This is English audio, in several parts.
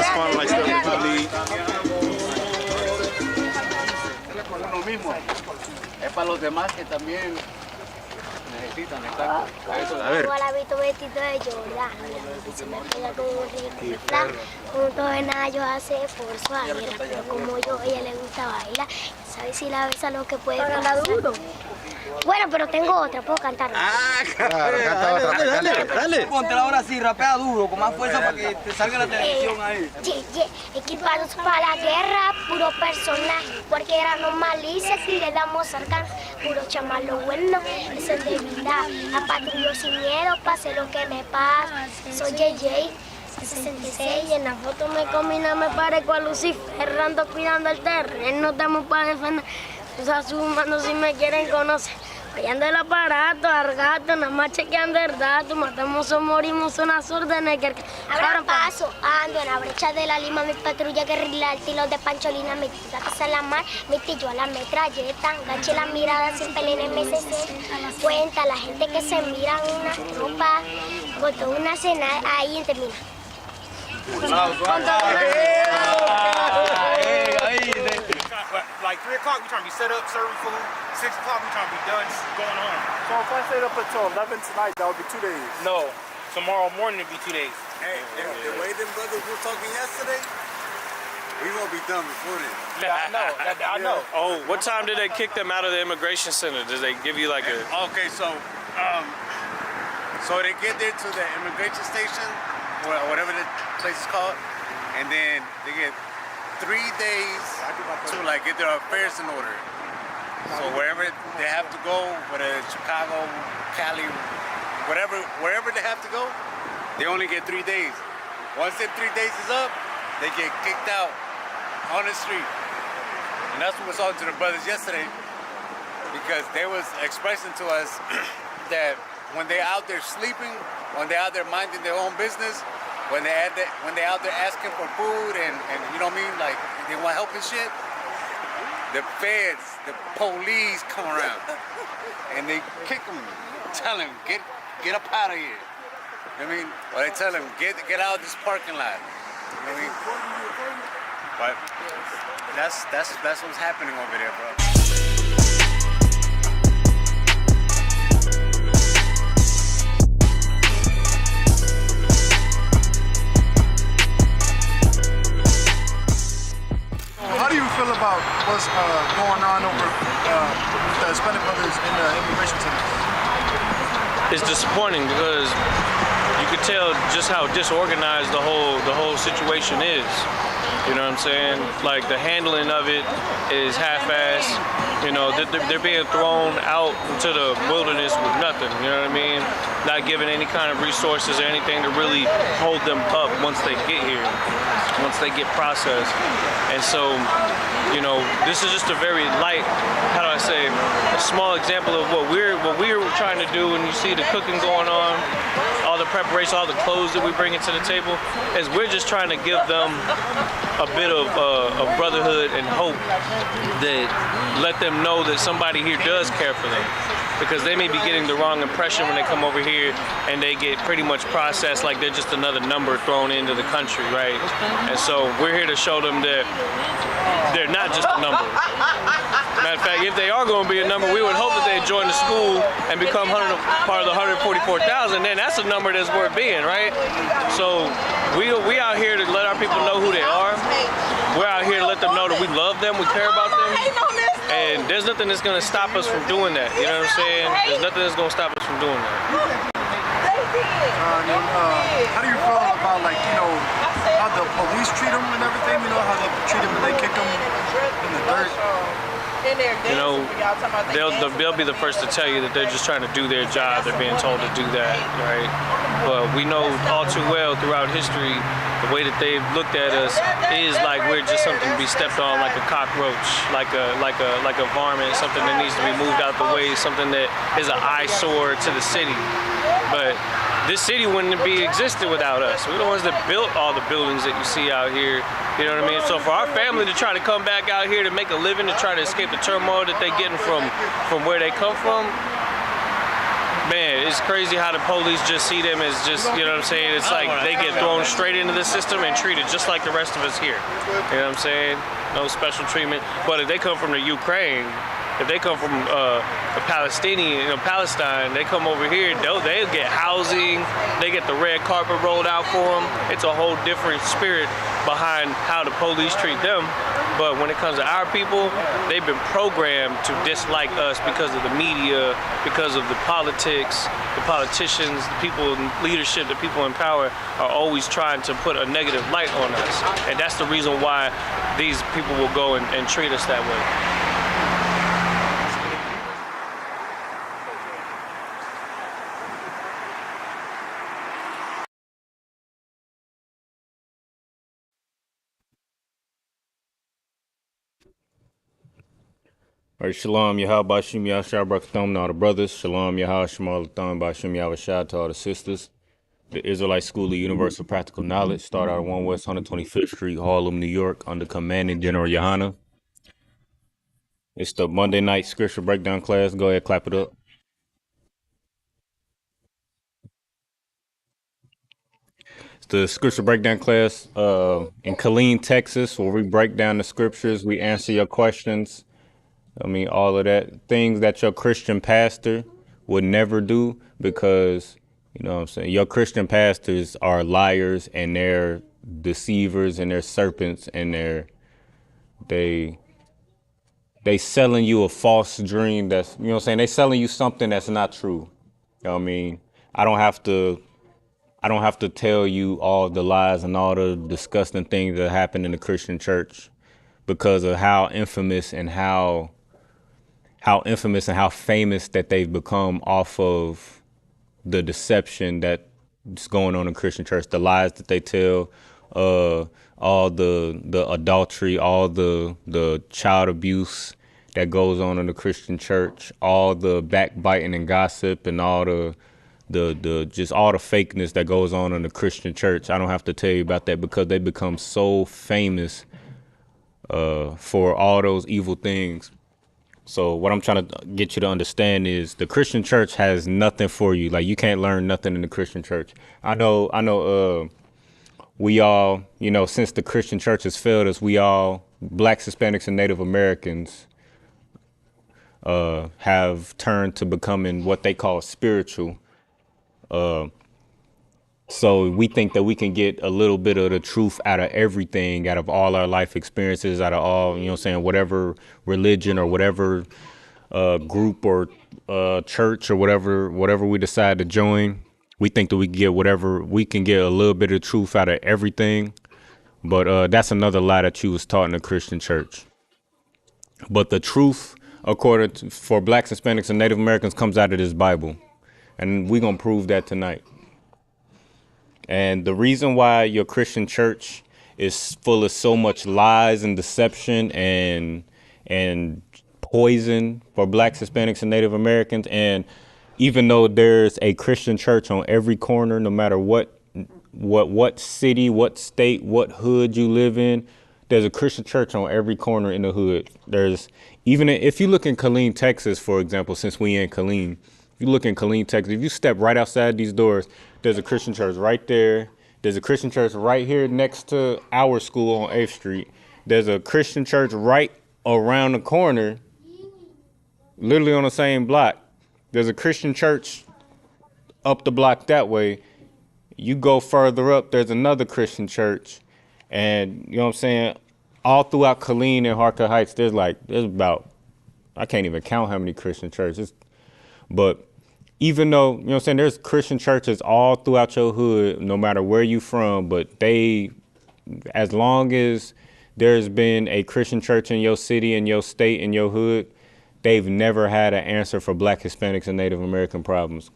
this fun like stuff that people need. Uno mismo. Es para los demás que también necesitan estar. A ver. Igual habito vestido de Jordan. Se me pega con un ridículo. Junto de nada yo hace esfuerzo a guerra, pero como yo, a ella le gusta bailar. ¿Sabes si la besa lo que puede pasar? Bueno, pero tengo otra, puedo cantar. Ah, claro, canta otra. Dale. Ponte ahora sí, rapea duro, con más fuerza para que te salga la televisión ahí. Equipados para la guerra, puro personaje. Cualquiera nos malicia si le damos al can. Puro chamar lo bueno, esa es debilidad. A patrullo sin miedo, pase lo que me pasa. Soy JJ. 66 y en la foto me combina, me parezco a Lucifer, ando cuidando el terreno, estamos para defender. Usa sus manos si me quieren conocer. Fallando el aparato, al gato, nada más chequeando el dato. Matamos o morimos, son las órdenes que... Ahora paso, ando en la brecha de la Lima, mi patrulla guerrilla, el tiro de Pancholina, mi tita casa la mar, mi tillo a la metralleta, ganché la mirada sin pelea en MSC. Cuenta la gente que se mira una tropa, botó una cena, ahí termina. Like 3 o'clock, we trying to be set up, serving food. 6 o'clock, we trying to be done, going on. So if I stayed up until 11 tonight, that would be 2 days? No, tomorrow morning it'll be 2 days. Hey, the way them brothers were talking yesterday, we won't be done before then. Yeah, I know. I know. Oh, what time did they kick them out of the immigration center? Did they give you like a... Okay, so they get there to the immigration station, or whatever the place is called, and then they get 3 days to like get their affairs in order. So wherever they have to go, whether it's Chicago, Cali, wherever they have to go, they only get 3 days. Once that 3 days is up, they get kicked out on the street. And that's what was talking to the brothers yesterday, because they was expressing to us that when they're out there sleeping, when they're out there minding their own business, when they out there asking for food and you know what I mean, like they want help and shit, the feds, the police come around and they kick them, tell them get up out of here. You know what I mean? Or they tell them get out of this parking lot. You know what I mean? But that's what's happening over there, bro. How do you feel about what's going on over with the Hispanic brothers in the immigration center? It's disappointing because you could tell just how disorganized the whole situation is. You know what I'm saying? Like the handling of it is half-assed. You know, they're being thrown out into the wilderness with nothing. You know what I mean? Not given any kind of resources or anything to really hold them up once they get here, once they get processed. And so, you know, this is just a very light, how do I say, a small example of what we're trying to do. And you see the cooking going on, all the preparation, all the clothes that we bring into the table, is we're just trying to give them a bit of brotherhood and hope, that let them know that somebody here does care for them. Because they may be getting the wrong impression when they come over here and they get pretty much processed like they're just another number thrown into the country, right? And so we're here to show them that they're not just a number. Matter of fact, if they are going to be a number, we would hope that they join the school and become part of the 144,000. Then that's a number that's worth being, right? So we out here to let our people know who they are. We're out here to let them know that we love them, we care about them. And there's nothing that's going to stop us from doing that. You know what I'm saying? There's nothing that's going to stop us from doing that. How do you feel about, like, you know, how the police treat them and everything? You know, how they treat them when they kick them in the dirt? You know, they'll be the first to tell you that they're just trying to do their job. They're being told to do that, right? But we know all too well throughout history, the way that they've looked at us is like we're just something to be stepped on, like a cockroach, like a varmint, something that needs to be moved out the way, something that is an eyesore to the city. But this city wouldn't be existed without us. We're the ones that built all the buildings that you see out here. You know what I mean? So for our family to try to come back out here to make a living, to try to escape the turmoil that they're getting from where they come from, man, it's crazy how the police just see them as just, you know what I'm saying? It's like they get thrown straight into the system and treated just like the rest of us here. You know what I'm saying? No special treatment. But if they come from the Ukraine, if they come from Palestine, they come over here, they'll get housing, they get the red carpet rolled out for them. It's a whole different spirit behind how the police treat them. But when it comes to our people, they've been programmed to dislike us because of the media, because of the politics, the politicians, the people in leadership, the people in power are always trying to put a negative light on us. And that's the reason why these people will go and treat us that way. All right, Shalom, Yahal, Bashim, Yahshua, Brakatham, to all the brothers. Shalom, Yahal, Shemal, Latham, Bashim, Yahshua, to all the sisters. The Israelite School of Universal Practical Knowledge started at 1 West 125th Street, Harlem, New York, under Commanding General Yohana. It's the Monday night scripture breakdown class. Go ahead, clap it up. It's the scripture breakdown class in Killeen, Texas, where we break down the scriptures. We answer your questions. I mean, all of that, things that your Christian pastor would never do, because, you know what I'm saying, your Christian pastors are liars and they're deceivers and they're serpents and they selling you a false dream that's, you know what I'm saying, they selling you something that's not true. You know what I mean? I don't have to tell you all the lies and all the disgusting things that happen in the Christian church because of how infamous and how famous that they've become off of the deception that's going on in Christian church, the lies that they tell, all the adultery, all the child abuse that goes on in the Christian church, all the backbiting and gossip and all the just all the fakeness that goes on in the Christian church. I don't have to tell you about that because they become so famous for all those evil things. So what I'm trying to get you to understand is the Christian church has nothing for you. Like, you can't learn nothing in the Christian church. I know we all, you know, since the Christian church has failed us, we all, blacks, Hispanics, and Native Americans, have turned to becoming what they call spiritual. So we think that we can get a little bit of the truth out of everything, out of all our life experiences, out of all, you know what I'm saying, whatever religion or whatever group or church or whatever we decide to join. We think that we can get a little bit of truth out of everything. But that's another lie that you was taught in the Christian church. But the truth, for blacks, Hispanics, and Native Americans, comes out of this Bible. And we're going to prove that tonight. And the reason why your Christian church is full of so much lies and deception and poison for blacks, Hispanics, and Native Americans, and even though there's a Christian church on every corner, no matter what city, what state, what hood you live in, there's a Christian church on every corner in the hood. There's, even if you look in Killeen, Texas, for example, since we in Killeen, if you look in Killeen, Texas, if you step right outside these doors, there's a Christian church right there. There's a Christian church right here next to our school on 8th Street. There's a Christian church right around the corner, literally on the same block. There's a Christian church up the block that way. You go further up, there's another Christian church. And, you know what I'm saying, all throughout Killeen and Harker Heights, there's about, I can't even count how many Christian churches. But even though, you know what I'm saying, there's Christian churches all throughout your hood, no matter where you from, but as long as there's been a Christian church in your city, in your state, in your hood, they've never had an answer for black, Hispanics, and Native American problems.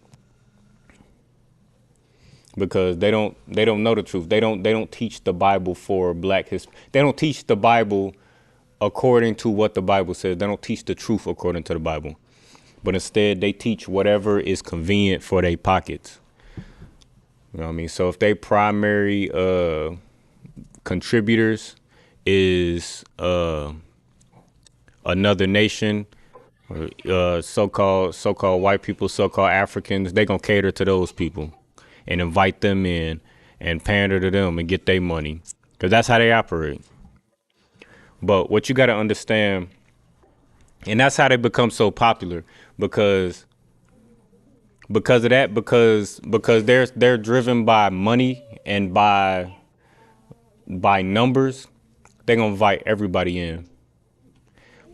Because they don't know the truth. They don't teach the Bible for black, they don't teach the Bible according to what the Bible says. They don't teach the truth according to the Bible. But instead, they teach whatever is convenient for their pockets. You know what I mean? So if they primary contributors is another nation, So-called white people, so-called Africans, they gonna cater to those people and invite them in and pander to them and get their money, because that's how they operate. But what you got to understand, and that's how they become so popular, because of that, because they're driven by money and by numbers. They're gonna invite everybody in.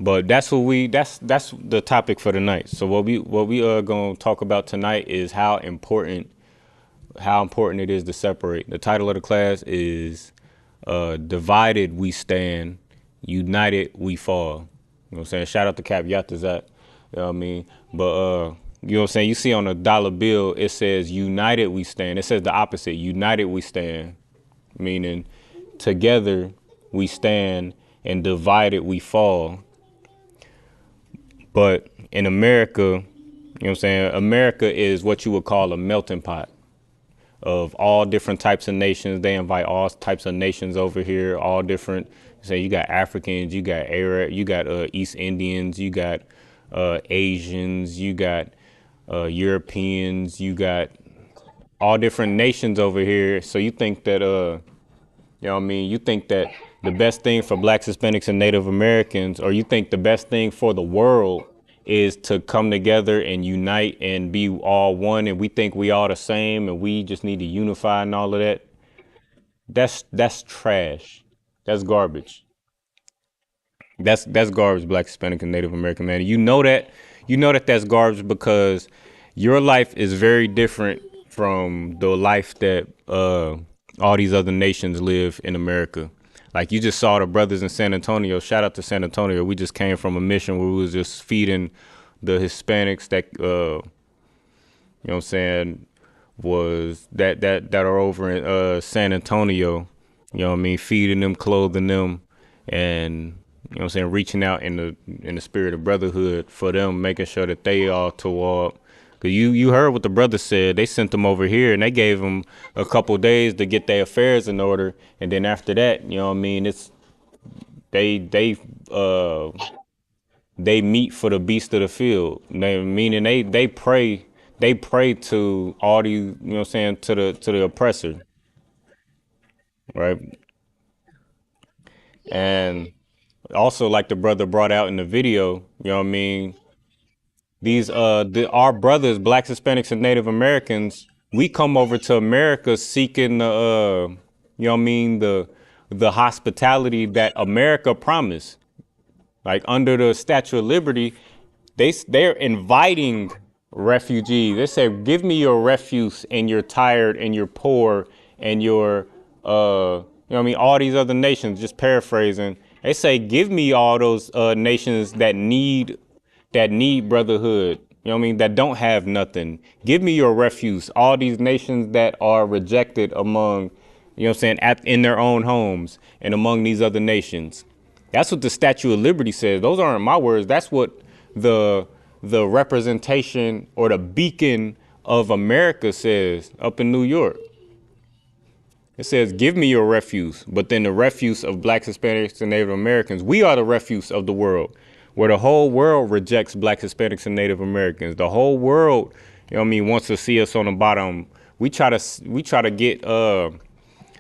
But that's the topic for tonight. So what we are gonna talk about tonight is how important it is to separate. The title of the class is divided we stand, united we fall. You know what I'm saying? Shout out to Cap Yatazat. You know what I mean? But you know what I'm saying? You see on a dollar bill, it says united we stand. It says the opposite, united we stand, meaning together we stand and divided we fall. But in America, you know what I'm saying? America is what you would call a melting pot of all different types of nations. They invite all types of nations over here, all different. So you got Africans, you got Arab, you got East Indians, you got Asians, you got Europeans, you got all different nations over here. So you think that, you know what I mean? You think that the best thing for Blacks, Hispanics, and Native Americans, or you think the best thing for the world is to come together and unite and be all one, and we think we all the same and we just need to unify and all of that. That's trash. That's garbage. That's garbage, Black, Hispanic, and Native American man. You know that that's garbage, because your life is very different from the life that all these other nations live in America. Like you just saw the brothers in San Antonio. Shout out to San Antonio. We just came from a mission where we was just feeding the Hispanics that you know what I'm saying, was that are over in San Antonio. You know what I mean, feeding them, clothing them, and you know what I'm saying, reaching out in the spirit of brotherhood for them, making sure that they all tore up. Cause you heard what the brother said. They sent them over here and they gave them a couple days to get their affairs in order, and then after that, you know what I mean, it's they meet for the beast of the field. Meaning they pray to all these, you know what I'm saying, to the oppressor, right? And also, like the brother brought out in the video, you know what I mean, our brothers, Blacks, Hispanics, and Native Americans, we come over to America seeking the you know what I mean, the hospitality that America promised. Like under the Statue of Liberty, they're inviting refugees. They say, "Give me your refuse, and you're tired, and you're poor, and you're you know what I mean, all these other nations." Just paraphrasing, they say, "Give me all those nations that need brotherhood. You know what I mean? That don't have nothing. Give me your refuse. All these nations that are rejected among, you know what I'm saying, in their own homes and among these other nations." That's what the Statue of Liberty says. Those aren't my words. That's what the representation or the beacon of America says up in New York. It says, "Give me your refuse." But then the refuse of Blacks, Hispanics, and Native Americans, we are the refuse of the world, where the whole world rejects Blacks, Hispanics, and Native Americans. The whole world, you know what I mean, wants to see us on the bottom. We try to get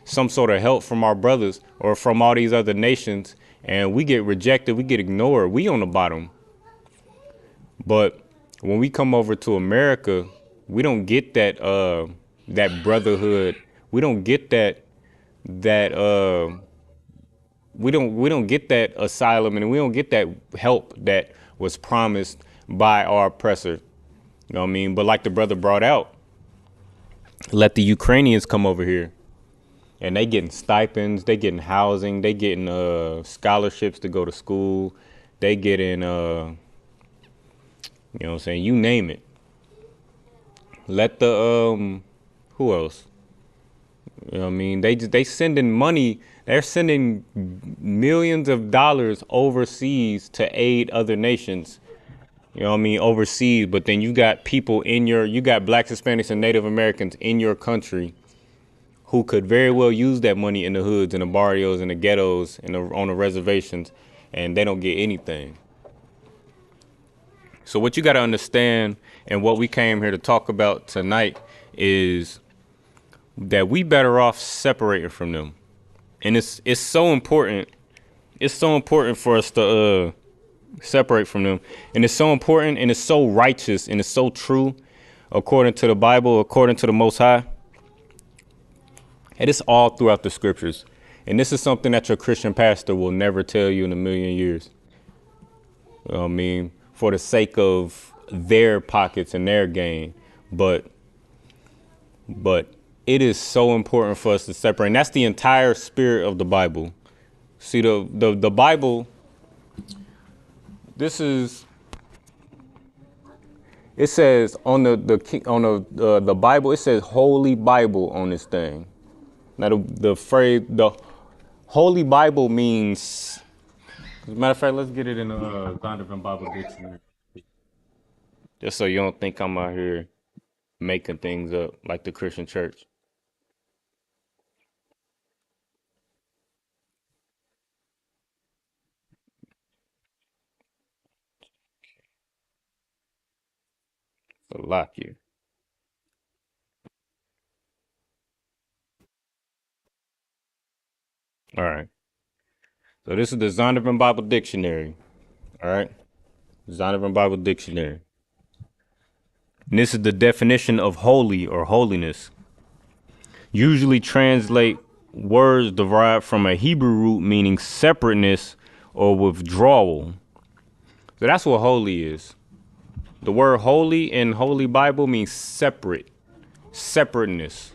some sort of help from our brothers or from all these other nations, and we get rejected, we get ignored, we on the bottom. But when we come over to America, we don't get that brotherhood. We don't get that we don't get that asylum, and we don't get that help that was promised by our oppressor. You know what I mean? But like the brother brought out, let the Ukrainians come over here. And they getting stipends, they getting housing, they getting scholarships to go to school, they getting you know what I'm saying, you name it. Let the who else? You know what I mean? They sending money, they're sending millions of dollars overseas to aid other nations. You know what I mean, overseas, but then you got people you got Blacks, Hispanics, and Native Americans in your country who could very well use that money in the hoods, in the barrios, in the ghettos, on the reservations, and they don't get anything. So what you got to understand, and what we came here to talk about tonight, is that we better off separating from them. And it's so important. It's so important for us to separate from them. And it's so important, and it's so righteous, and it's so true according to the Bible, according to the Most High. And it's all throughout the scriptures. And this is something that your Christian pastor will never tell you in a million years. You know what I mean? For the sake of their pockets and their gain. But it is so important for us to separate. And that's the entire spirit of the Bible. See, the Bible, this is, it says on the Bible, it says Holy Bible on this thing. Now the phrase, the Holy Bible means, as a matter of fact, let's get it in the Zondervan Bible Dictionary. Just so you don't think I'm out here making things up like the Christian church. So lock you. All right. So this is the Zondervan Bible Dictionary. All right. Zondervan Bible Dictionary. And this is the definition of holy or holiness. Usually translate words derived from a Hebrew root meaning separateness or withdrawal. So that's what holy is. The word holy in Holy Bible means separate, separateness,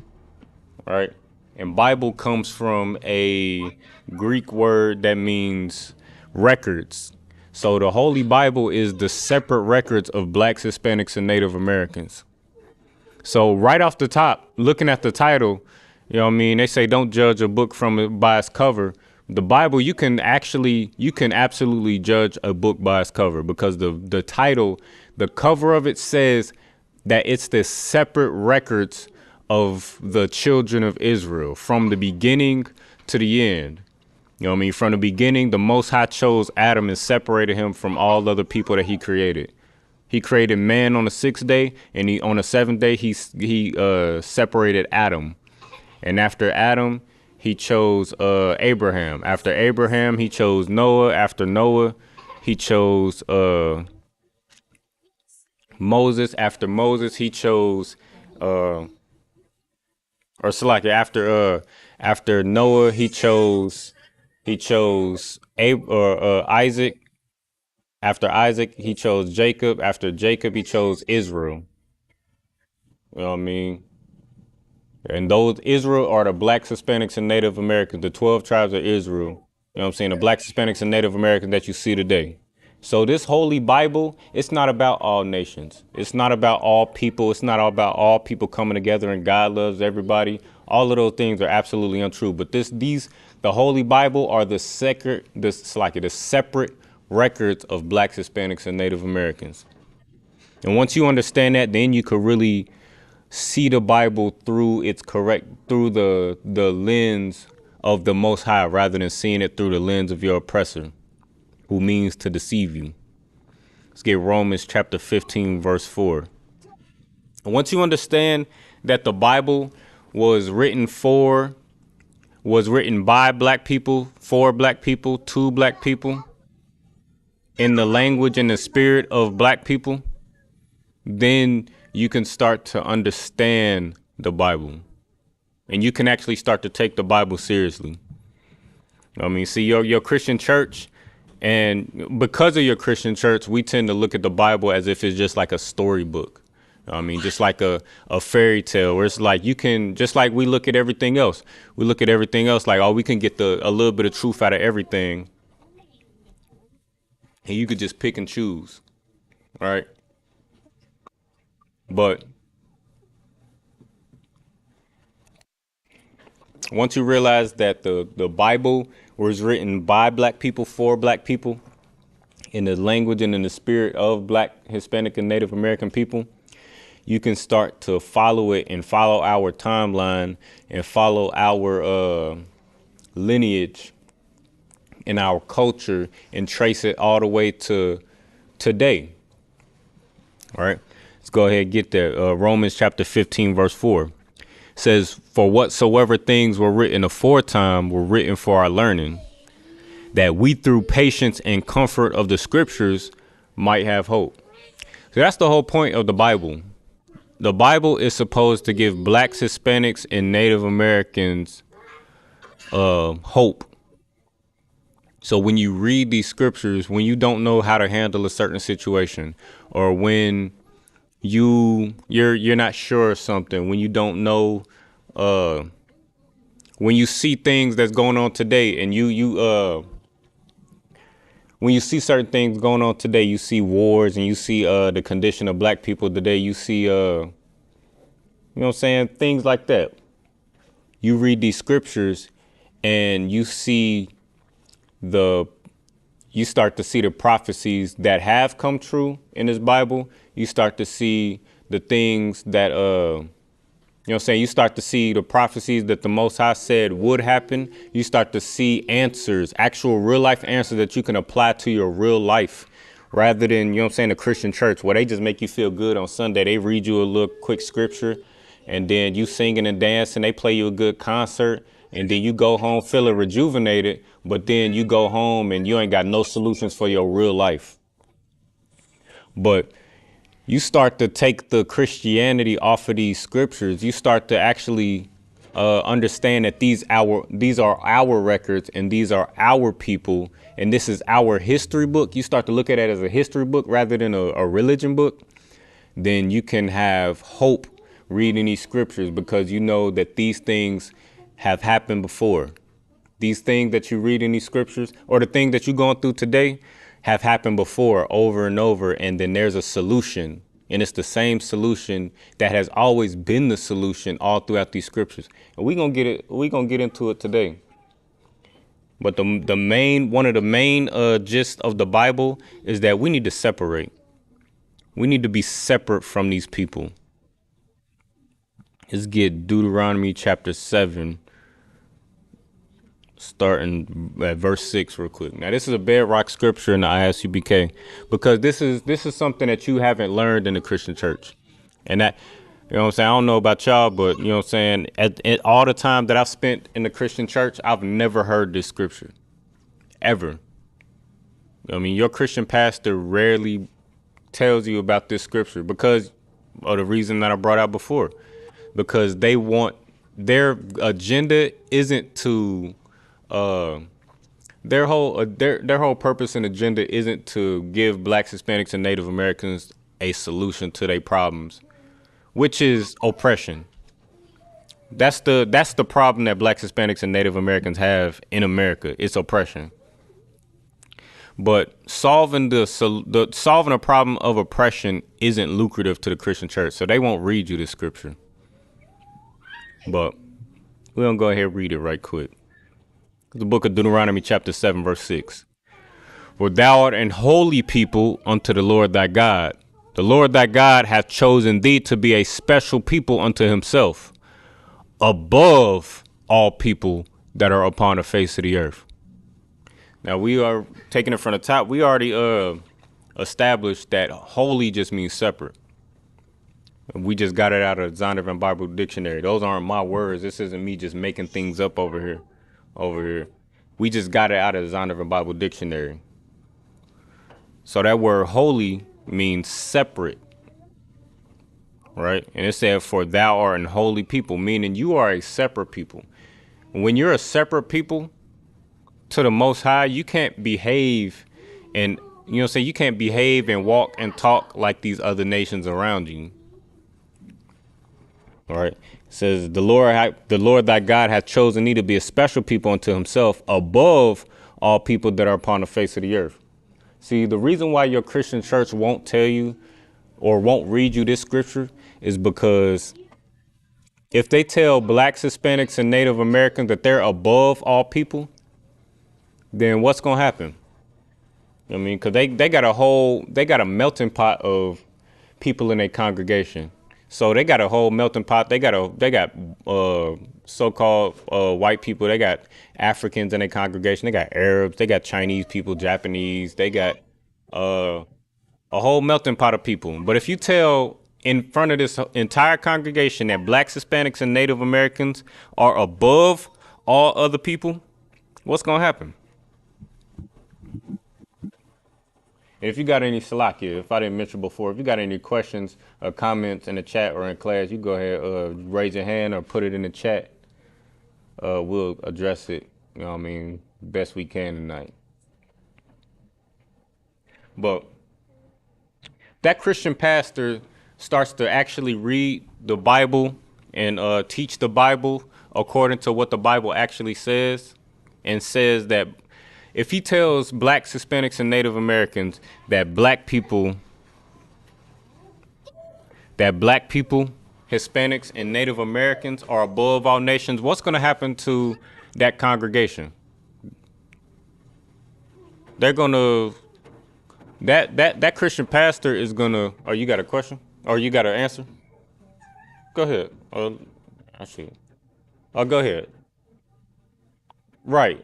right? And Bible comes from a Greek word that means records. So the Holy Bible is the separate records of blacks, Hispanics, and Native Americans. So right off the top, looking at the title, you know what I mean? They say don't judge a book by its cover. The Bible, you can absolutely judge a book by its cover, because the title, the cover of it says that it's the separate records of the children of Israel from the beginning to the end. You know what I mean? From the beginning, the Most High chose Adam and separated him from all other people that he created. He created man on the 6th day, and on the 7th day, he separated Adam. And after Adam, he chose Abraham. After Abraham, he chose Noah. After Noah, he chose Moses. After Moses, he chose after Noah, he chose Isaac. After Isaac, he chose Jacob. After Jacob, he chose Israel. You know what I mean? And those Israel are the blacks, Hispanics, and Native Americans, the 12 tribes of Israel. You know what I'm saying? The blacks, Hispanics, and Native Americans that you see today. So this Holy Bible, it's not about all nations. It's not about all people. It's not about all people coming together and God loves everybody. All of those things are absolutely untrue. But the Holy Bible are the separate records of blacks, Hispanics, and Native Americans. And once you understand that, then you could really see the Bible through the lens of the Most High, rather than seeing it through the lens of your oppressor, who means to deceive you. Let's get Romans chapter 15, verse 4. And once you understand that the Bible was written by black people, for black people, to black people, in the language and the spirit of black people, then you can start to understand the Bible. And you can actually start to take the Bible seriously. I mean, see, your Christian church, and because of your Christian church, we tend to look at the Bible as if it's just like a storybook. I mean, just like a fairy tale, where it's like just like we look at everything else. We look at everything else like, oh, we can get a little bit of truth out of everything. And you could just pick and choose, right? But once you realize that the Bible was written by black people, for black people, in the language and in the spirit of black, Hispanic, and Native American people, you can start to follow it and follow our timeline and follow our lineage and our culture and trace it all the way to today. All right. Let's go ahead and get there. Romans chapter 15, verse 4 says, "For whatsoever things were written aforetime were written for our learning, that we through patience and comfort of the scriptures might have hope." So that's the whole point of the Bible. The Bible is supposed to give blacks, Hispanics, and Native Americans hope. So when you read these scriptures, when you don't know how to handle a certain situation, or when you're not sure of something, when you don't know, when you see things that's going on today, and when you see certain things going on today, you see wars, and you see the condition of black people today, you see you know what I'm saying, things like that. You read these scriptures and you start to see the prophecies that have come true in this Bible. You start to see the things that, you know what I'm saying? You start to see the prophecies that the Most High said would happen. You start to see answers, actual real life answers that you can apply to your real life, rather than, you know what I'm saying, the Christian church, where they just make you feel good on Sunday. They read you a little quick scripture, and then you singing and dancing. They play you a good concert, and then you go home feeling rejuvenated. But then you go home and you ain't got no solutions for your real life. But you start to take the Christianity off of these scriptures. You start to actually understand that these are our records, and these are our people, and this is our history book. You start to look at it as a history book rather than a religion book. Then you can have hope reading these scriptures, because you know that these things have happened before. These things that you read in these scriptures, or the things that you're going through today, have happened before, over and over. And then there's a solution, and it's the same solution that has always been the solution all throughout these scriptures. And we're gonna get into it today. But one of the main gist of the Bible is that we need to separate. We need to be separate from these people. Let's get Deuteronomy chapter 7, starting at verse 6 real quick. Now, this is a bedrock scripture in the ISUPK, because this is something that you haven't learned in the Christian church. And that, you know what I'm saying, I don't know about y'all, but you know what I'm saying, at all the time that I've spent in the Christian church, I've never heard this scripture, ever. I mean, your Christian pastor rarely tells you about this scripture, because of the reason that I brought out before. Because they want, their agenda isn't to their whole purpose and agenda isn't to give blacks, Hispanics, and Native Americans a solution to their problems, which is oppression. That's the problem that blacks, Hispanics, and Native Americans have in America. It's oppression. But solving a problem of oppression isn't lucrative to the Christian church, so they won't read you the scripture. But we're going to go ahead and read it right quick. The book of Deuteronomy chapter 7, verse 6. "For thou art an holy people unto the Lord thy God. The Lord thy God hath chosen thee to be a special people unto himself, above all people that are upon the face of the earth." Now, we are taking it from the top. We already established that holy just means separate. We just got it out of the Zondervan Bible Dictionary. Those aren't my words. This isn't me just making things up over here. We just got it out of the Zondervan Bible Dictionary. So that word holy means separate, right? And it said, "For thou art an holy people," meaning you are a separate people. When you're a separate people to the Most High, you can't behave and, you know what I'm saying, you can't behave and walk and talk like these other nations around you. All right. It says, the Lord thy God hath chosen thee to be a special people unto himself, above all people that are upon the face of the earth. See, the reason why your Christian church won't tell you or won't read you this scripture is because if they tell blacks, Hispanics, and Native Americans that they're above all people, then what's going to happen? I mean, because they got a melting pot of people in their congregation. So they got a whole melting pot. They got so-called white people. They got Africans in their congregation. They got Arabs. They got Chinese people, Japanese. They got a a whole melting pot of people. But if you tell in front of this entire congregation that blacks, Hispanics, and Native Americans are above all other people, what's gonna happen? And if you got any Salakia, if I didn't mention before, if you got any questions or comments in the chat or in class, you go ahead, raise your hand or put it in the chat. We'll address it, you know what I mean, best we can tonight. But that Christian pastor starts to actually read the Bible and teach the Bible according to what the Bible actually says, and says that if he tells blacks, Hispanics, and Native Americans that black people, Hispanics, and Native Americans are above all nations, what's going to happen to that congregation? They're going to, that Christian pastor is going to, oh, you got a question? Or you got an answer? Go ahead. I see. Oh, go ahead. Right.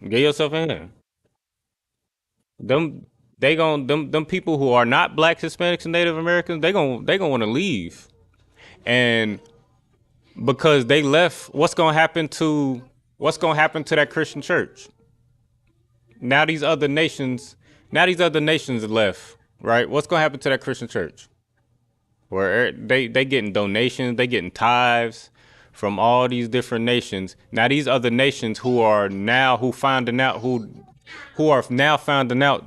Get yourself in there. Them people who are not blacks, Hispanics, and Native Americans, they gonna want to leave. And because they left, what's gonna happen to that Christian church? Now these other nations left, right? What's gonna happen to that Christian church? Where they getting donations, they getting tithes from all these different nations. Now these other nations who are now finding out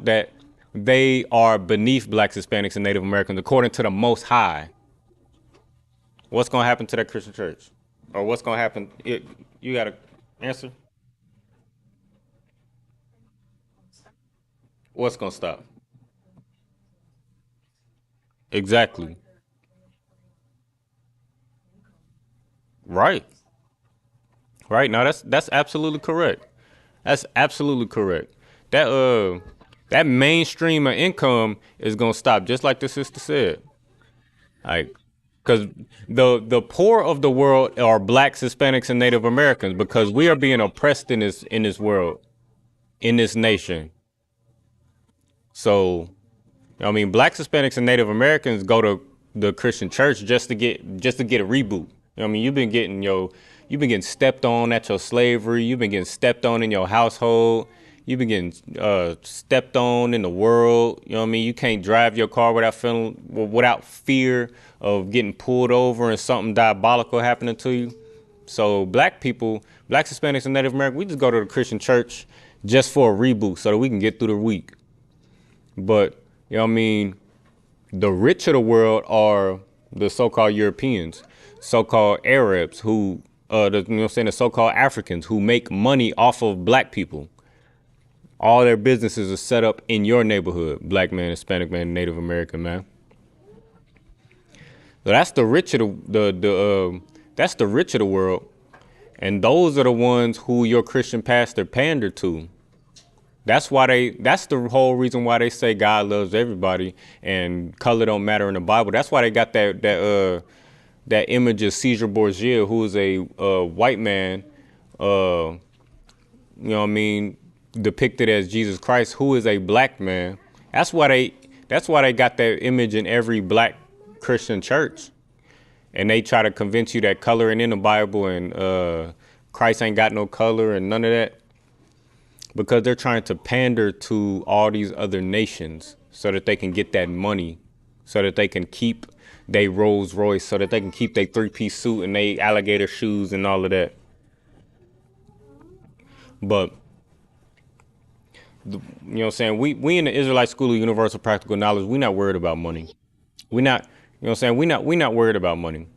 that they are beneath blacks, Hispanics, and Native Americans according to the Most High. What's gonna happen to that Christian church? Or what's gonna happen? You got an answer? What's gonna stop? Exactly. Right. Now that's absolutely correct. That's absolutely correct. That mainstream of income is gonna stop, just like the sister said. Like, because the poor of the world are blacks, Hispanics, and Native Americans, because we are being oppressed in this world, in this nation. So, I mean, blacks, Hispanics, and Native Americans go to the Christian church just to get a reboot. I mean, you've been getting stepped on at your slavery. You've been getting stepped on in your household. You've been getting stepped on in the world. You know what I mean? You can't drive your car without fear of getting pulled over and something diabolical happening to you. So blacks, Hispanics, and Native Americans, we just go to the Christian church just for a reboot so that we can get through the week. But, you know what I mean, the rich of the world are the so-called Europeans, so-called Arabs, the so-called Africans who make money off of black people. All their businesses are set up in your neighborhood, black man, Hispanic man, Native American man. So that's the rich of that's the rich of the world, and those are the ones who your Christian pastor pandered to. That's the whole reason why they say God loves everybody and color don't matter in the Bible. That's why they got that image of Caesar Borgia, who is a white man, you know what I mean, depicted as Jesus Christ, who is a black man. That's why they got that image in every black Christian church. And they try to convince you that color ain't in the Bible and Christ ain't got no color and none of that. Because they're trying to pander to all these other nations so that they can get that money, so that they can keep their Rolls Royce, so that they can keep their three-piece suit and their alligator shoes and all of that. But, you know what I'm saying? We in the Israelite School of Universal Practical Knowledge, we're not worried about money. We're not, you know what I'm saying? We're not worried about money.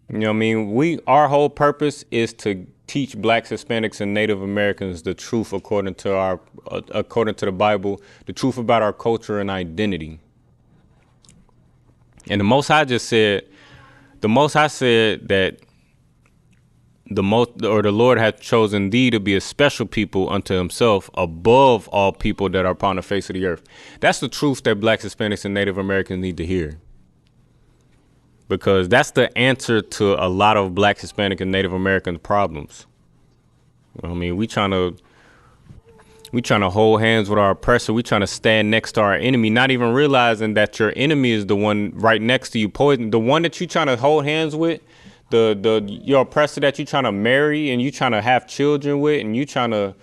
You know what I mean? Our whole purpose is to teach blacks, Hispanics, and Native Americans the truth according to the Bible, the truth about our culture and identity. And the Most High said that the Lord hath chosen thee to be a special people unto himself above all people that are upon the face of the earth. That's the truth that blacks, Hispanics, and Native Americans need to hear. Because that's the answer to a lot of blacks, Hispanic, and Native American problems. I mean, we trying to We trying to hold hands with our oppressor. We trying to stand next to our enemy, not even realizing that your enemy is the one right next to you, poison. The one that you trying to hold hands with, your oppressor that you trying to marry and you trying to have children with and you trying to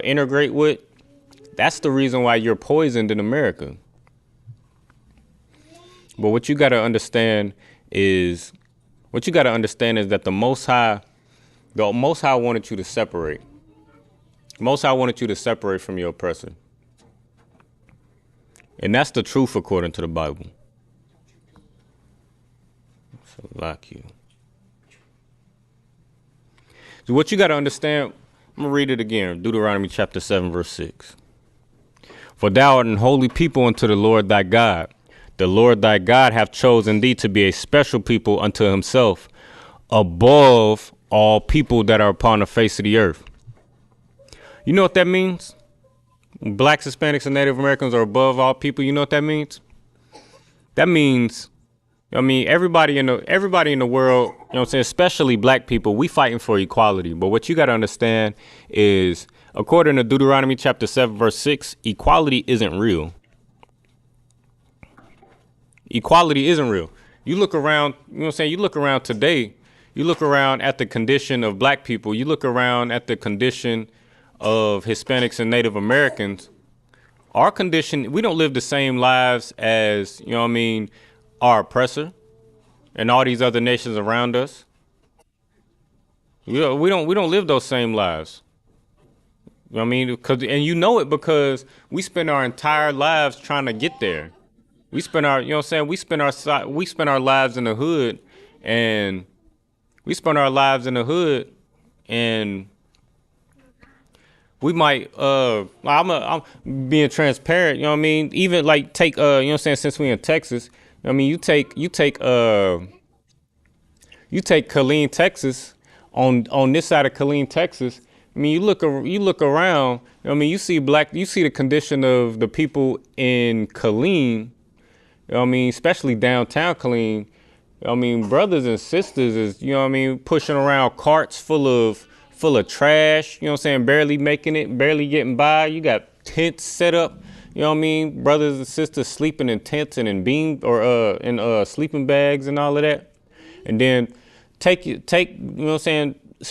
integrate with. That's the reason why you're poisoned in America. But what you got to understand is that the Most High wanted you to separate. Most High wanted you to separate from your oppressor. And that's the truth according to the Bible. So lock you. So what you got to understand, I'm going to read it again. Deuteronomy chapter 7, verse 6. For thou art an holy people unto the Lord thy God. The Lord thy God hath chosen thee to be a special people unto himself, above all people that are upon the face of the earth. You know what that means? Blacks, Hispanics, and Native Americans are above all people. You know what that means? That means, everybody in the world, you know what I'm saying, especially black people, we fighting for equality. But what you got to understand is, according to Deuteronomy chapter 7, verse 6, equality isn't real. Equality isn't real. You look around, you know what I'm saying? You look around today, you look around at the condition of black people, you look around at the condition of Hispanics and Native Americans. Our condition, we don't live the same lives as, our oppressor and all these other nations around us. We don't live those same lives. You know what I mean? And you know it because we spend our entire lives trying to get there. We spend our, you know what I'm saying? We spend our lives in the hood, and we might, I'm being transparent, you know what I mean? Even like take, you know what I'm saying? Since we in Texas, you take Killeen, Texas, on this side of Killeen, Texas. You look around, you see the condition of the people in Killeen. Especially downtown Killeen. Brothers and sisters is, pushing around carts full of trash, barely making it, barely getting by. You got tents set up, brothers and sisters sleeping in tents and in in sleeping bags and all of that. And then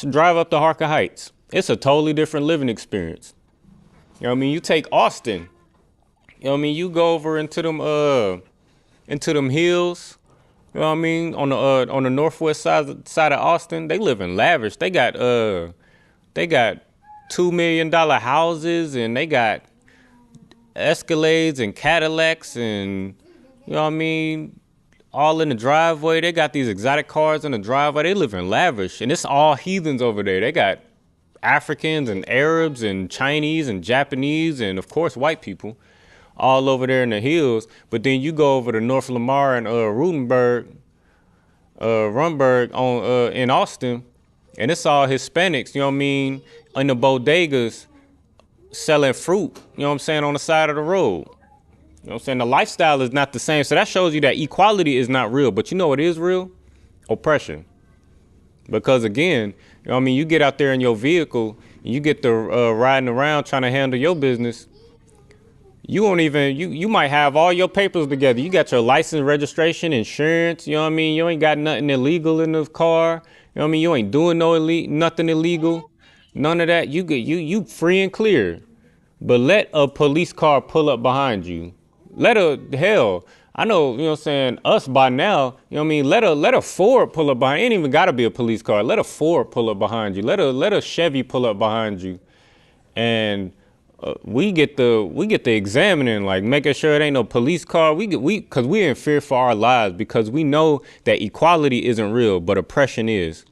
drive up to Harker Heights. It's a totally different living experience. You take Austin, you go over into them hills, on the northwest side of Austin. They live in lavish. They got $2 million houses, and they got Escalades and Cadillacs, and all in the driveway. They got these exotic cars in the driveway. They live in lavish, and it's all heathens over there. They got Africans and Arabs and Chinese and Japanese and of course white people all over there in the hills. But then you go over to North Lamar and Runberg in Austin, and it's all Hispanics, in the bodegas selling fruit, on the side of the road. The lifestyle is not the same. So that shows you that equality is not real. But you know what is real? Oppression. Because again, you get out there in your vehicle and you get to riding around trying to handle your business. You won't even, you might have all your papers together. You got your license, registration, insurance. You ain't got nothing illegal in the car. You ain't doing nothing illegal. None of that. You free and clear. But let a police car pull up behind you. I know, us by now, let a Ford pull up behind. Ain't even gotta be a police car. Let a Ford pull up behind you. Let a Chevy pull up behind you. And we get the examining, like making sure it ain't no police car. Cause we're in fear for our lives because we know that equality isn't real, but oppression is.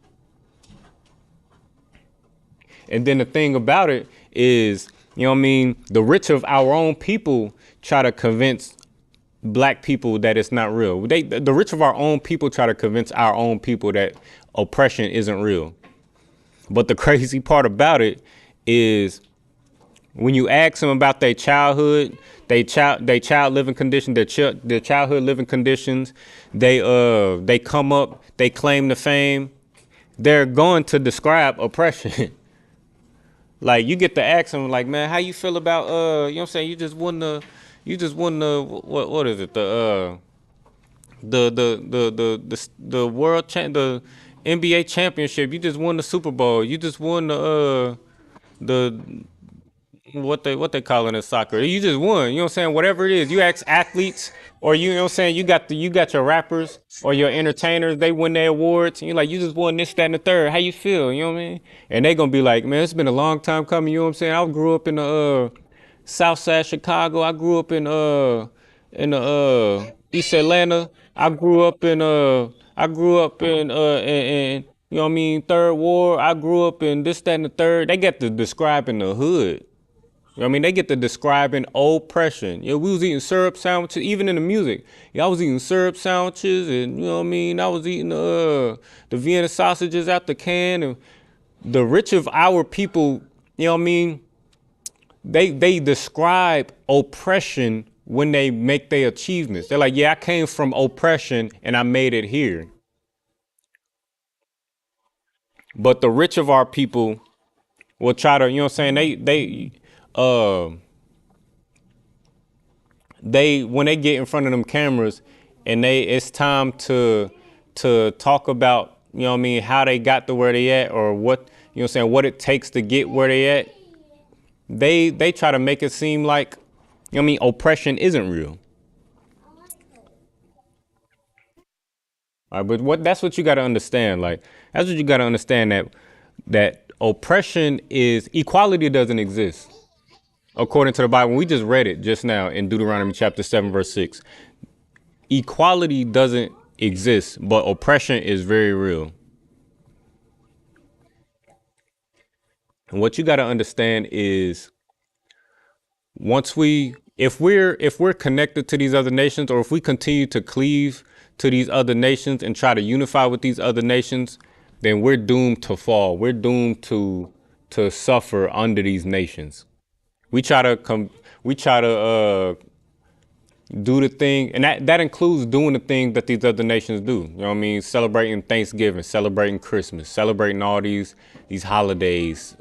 And then the thing about it is, the rich of our own people try to convince black people that it's not real. The rich of our own people try to convince our own people that oppression isn't real. But the crazy part about it is when you ask them about their childhood, their child living conditions, their childhood living conditions, they come up, they claim the fame, they're going to describe oppression. Like you get to ask them, like, man, how you feel about you know what I'm saying? You just won the what is it? The the NBA championship. You just won the Super Bowl. You just won the what they calling in soccer. You just won. You know what I'm saying? Whatever it is, you ask athletes, or you know what I'm saying. You got your rappers or your entertainers. They win their awards. And you're like, you just won this, that, and the third. How you feel? You know what I mean? And they gonna be like, man, it's been a long time coming. You know what I'm saying? I grew up in the South Side Chicago. I grew up in East Atlanta. I grew up in you know what I mean, Third Ward. I grew up in this, that, and the third. They get to describing the hood. You know what I mean? They get to describing oppression. Yeah, we was eating syrup sandwiches, even in the music. Yeah, I was eating syrup sandwiches, and you know what I mean? I was eating the Vienna sausages out the can. And the rich of our people, you know what I mean? They describe oppression when they make their achievements. They're like, yeah, I came from oppression and I made it here. But the rich of our people will try to, you know what I'm saying? Uh they when they get in front of them cameras and it's time to talk about, you know what I mean, how they got to where they at, or what, you know what I'm saying, what it takes to get where they at. They try to make it seem like, you know what I mean, oppression isn't real. All right, but that's what you got to understand. Like, that's what you got to understand, that oppression is equality doesn't exist according to the Bible. We just read it just now in Deuteronomy chapter 7, verse 6. Equality doesn't exist, but oppression is very real. And what you got to understand is, if we're connected to these other nations, or if we continue to cleave to these other nations and try to unify with these other nations, then we're doomed to fall. We're doomed to suffer under these nations. We try to do the thing, and that includes doing the thing that these other nations do. You know what I mean? Celebrating Thanksgiving, celebrating Christmas, celebrating all these holidays,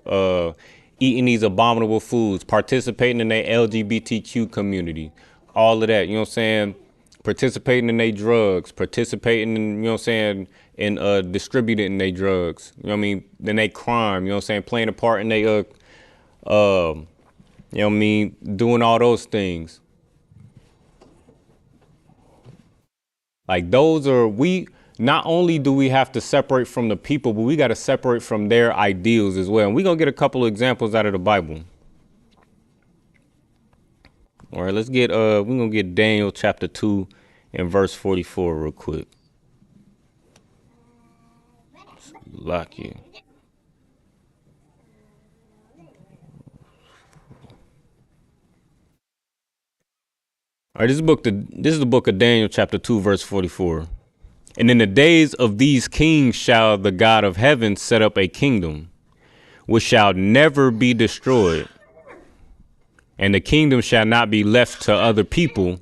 eating these abominable foods, participating in their LGBTQ community, all of that. You know what I'm saying? Participating in their drugs, participating in, you know what I'm saying, in distributing their drugs. You know what I mean? Then they crime. You know what I'm saying? Playing a part in their you know what I mean, doing all those things. Like, we not only do we have to separate from the people, but we got to separate from their ideals as well. And we're going to get a couple of examples out of the Bible. All right, we're going to get Daniel chapter 2 and verse 44 real quick. Lock you. All right, this is the book of Daniel chapter 2 verse 44. And in the days of these kings shall the God of heaven set up a kingdom which shall never be destroyed. And the kingdom shall not be left to other people,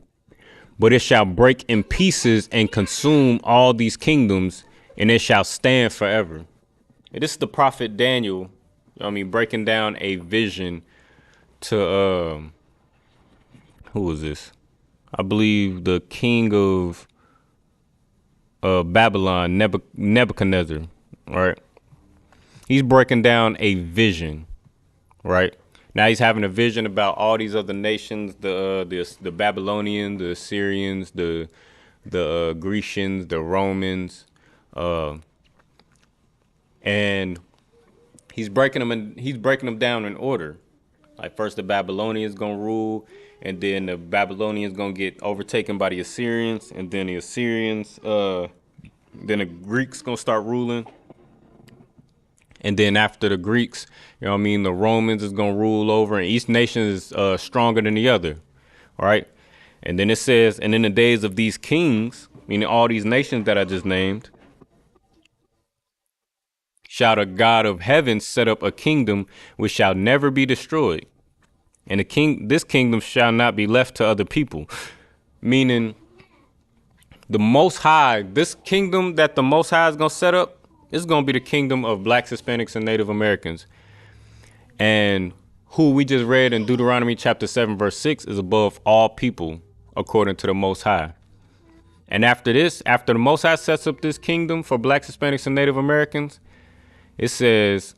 but it shall break in pieces and consume all these kingdoms, and it shall stand forever. And this is the prophet Daniel, you know what I mean, breaking down a vision to who was this? I believe the king of Babylon, Nebuchadnezzar, right? He's breaking down a vision, right? Now he's having a vision about all these other nations, the Babylonians, the Assyrians, the Grecians, the Romans, and he's breaking them down in order. Like, first the Babylonians gonna rule, and then the Babylonians gonna get overtaken by the Assyrians, and then the Assyrians, then the Greeks gonna start ruling. And then after the Greeks, you know what I mean, the Romans is gonna rule over, and each nation is stronger than the other. All right. And then it says, and in the days of these kings, meaning all these nations that I just named, shall the God of heaven set up a kingdom which shall never be destroyed. And this kingdom shall not be left to other people. Meaning the Most High, this kingdom that the Most High is going to set up, is going to be the kingdom of blacks, Hispanics, and Native Americans. And who we just read in Deuteronomy chapter 7, verse 6 is above all people, according to the Most High. And after this, after the Most High sets up this kingdom for blacks, Hispanics, and Native Americans, it says,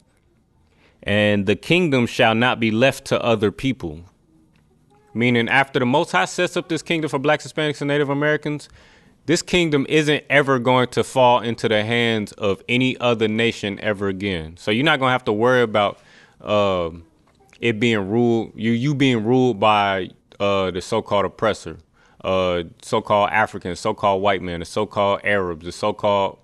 and the kingdom shall not be left to other people. Meaning after the Most High sets up this kingdom for blacks, Hispanics, and Native Americans, this kingdom isn't ever going to fall into the hands of any other nation ever again. So you're not going to have to worry about it being ruled, you being ruled by the so-called oppressor, so-called Africans, so-called white men, the so-called Arabs, the so-called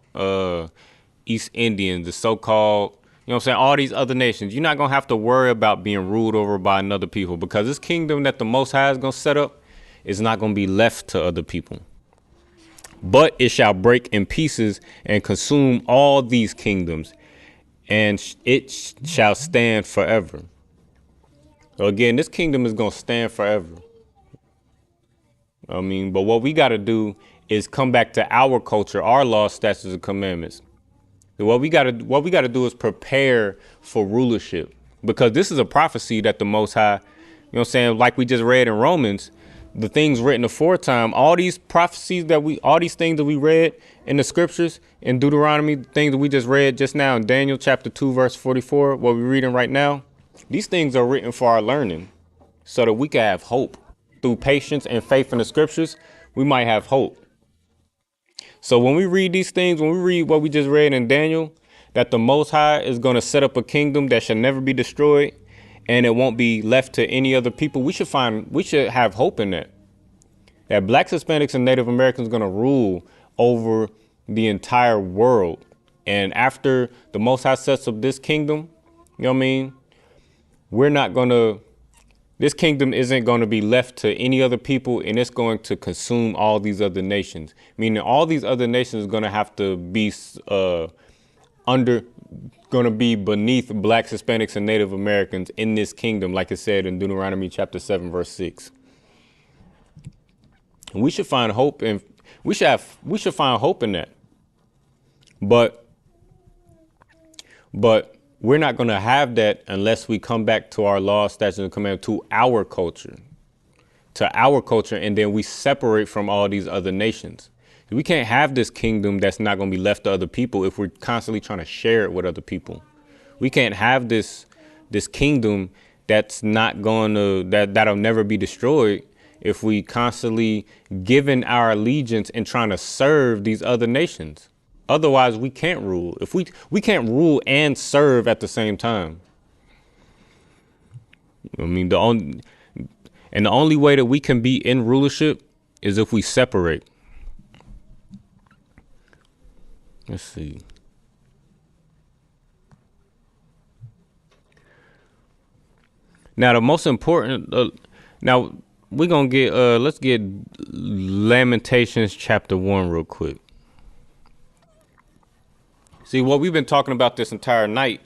East Indians, the so-called, you know what I'm saying, all these other nations. You're not going to have to worry about being ruled over by another people, because this kingdom that the Most High is going to set up is not going to be left to other people. But it shall break in pieces and consume all these kingdoms, and it shall stand forever. So again, this kingdom is going to stand forever. I mean, but what we got to do is come back to our culture, our laws, statutes, and commandments. So what we got to do is prepare for rulership, because this is a prophecy that the Most High, you know what I'm saying, like we just read in Romans, the things written aforetime, all these prophecies all these things that we read in the scriptures, in Deuteronomy, things that we just read just now in Daniel chapter 2, verse 44, what we're reading right now, these things are written for our learning so that we can have hope. Through patience and faith in the scriptures, we might have hope. So when we read these things, when we read what we just read in Daniel, that the Most High is going to set up a kingdom that shall never be destroyed, and it won't be left to any other people, we should have hope in that blacks, Hispanics, and Native Americans are going to rule over the entire world. And after the Most High sets up this kingdom, you know what I mean, this kingdom isn't going to be left to any other people, and it's going to consume all these other nations. Meaning all these other nations are going to have to be going to be beneath blacks, Hispanics, and Native Americans in this kingdom, like it said in Deuteronomy chapter 7, verse 6. And we should find hope, and we should find hope in that. But we're not going to have that unless we come back to our law, statutes, and commandments, to our culture, and then we separate from all these other nations. We can't have this kingdom that's not going to be left to other people if we're constantly trying to share it with other people. We can't have this kingdom that's not going to, that'll never be destroyed if we constantly giving our allegiance and trying to serve these other nations. Otherwise, we can't rule. If we can't rule and serve at the same time. I mean, the only way that we can be in rulership is if we separate. Let's see. Now, the most important, now we're going to get, let's get Lamentations chapter 1 real quick. See, what we've been talking about this entire night,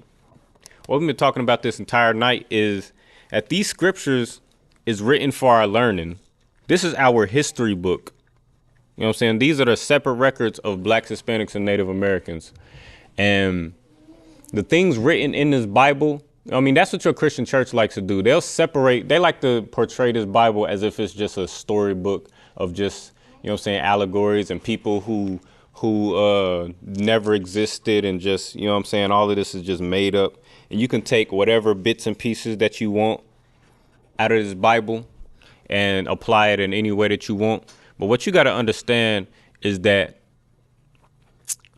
is that these scriptures is written for our learning. This is our history book. You know what I'm saying? These are the separate records of blacks, Hispanics, and Native Americans. And the things written in this Bible, I mean, that's what your Christian church likes to do. They like to portray this Bible as if it's just a storybook of just, you know what I'm saying, allegories and people who never existed, and just, you know what I'm saying, all of this is just made up. And you can take whatever bits and pieces that you want out of this Bible and apply it in any way that you want. But what you got to understand is that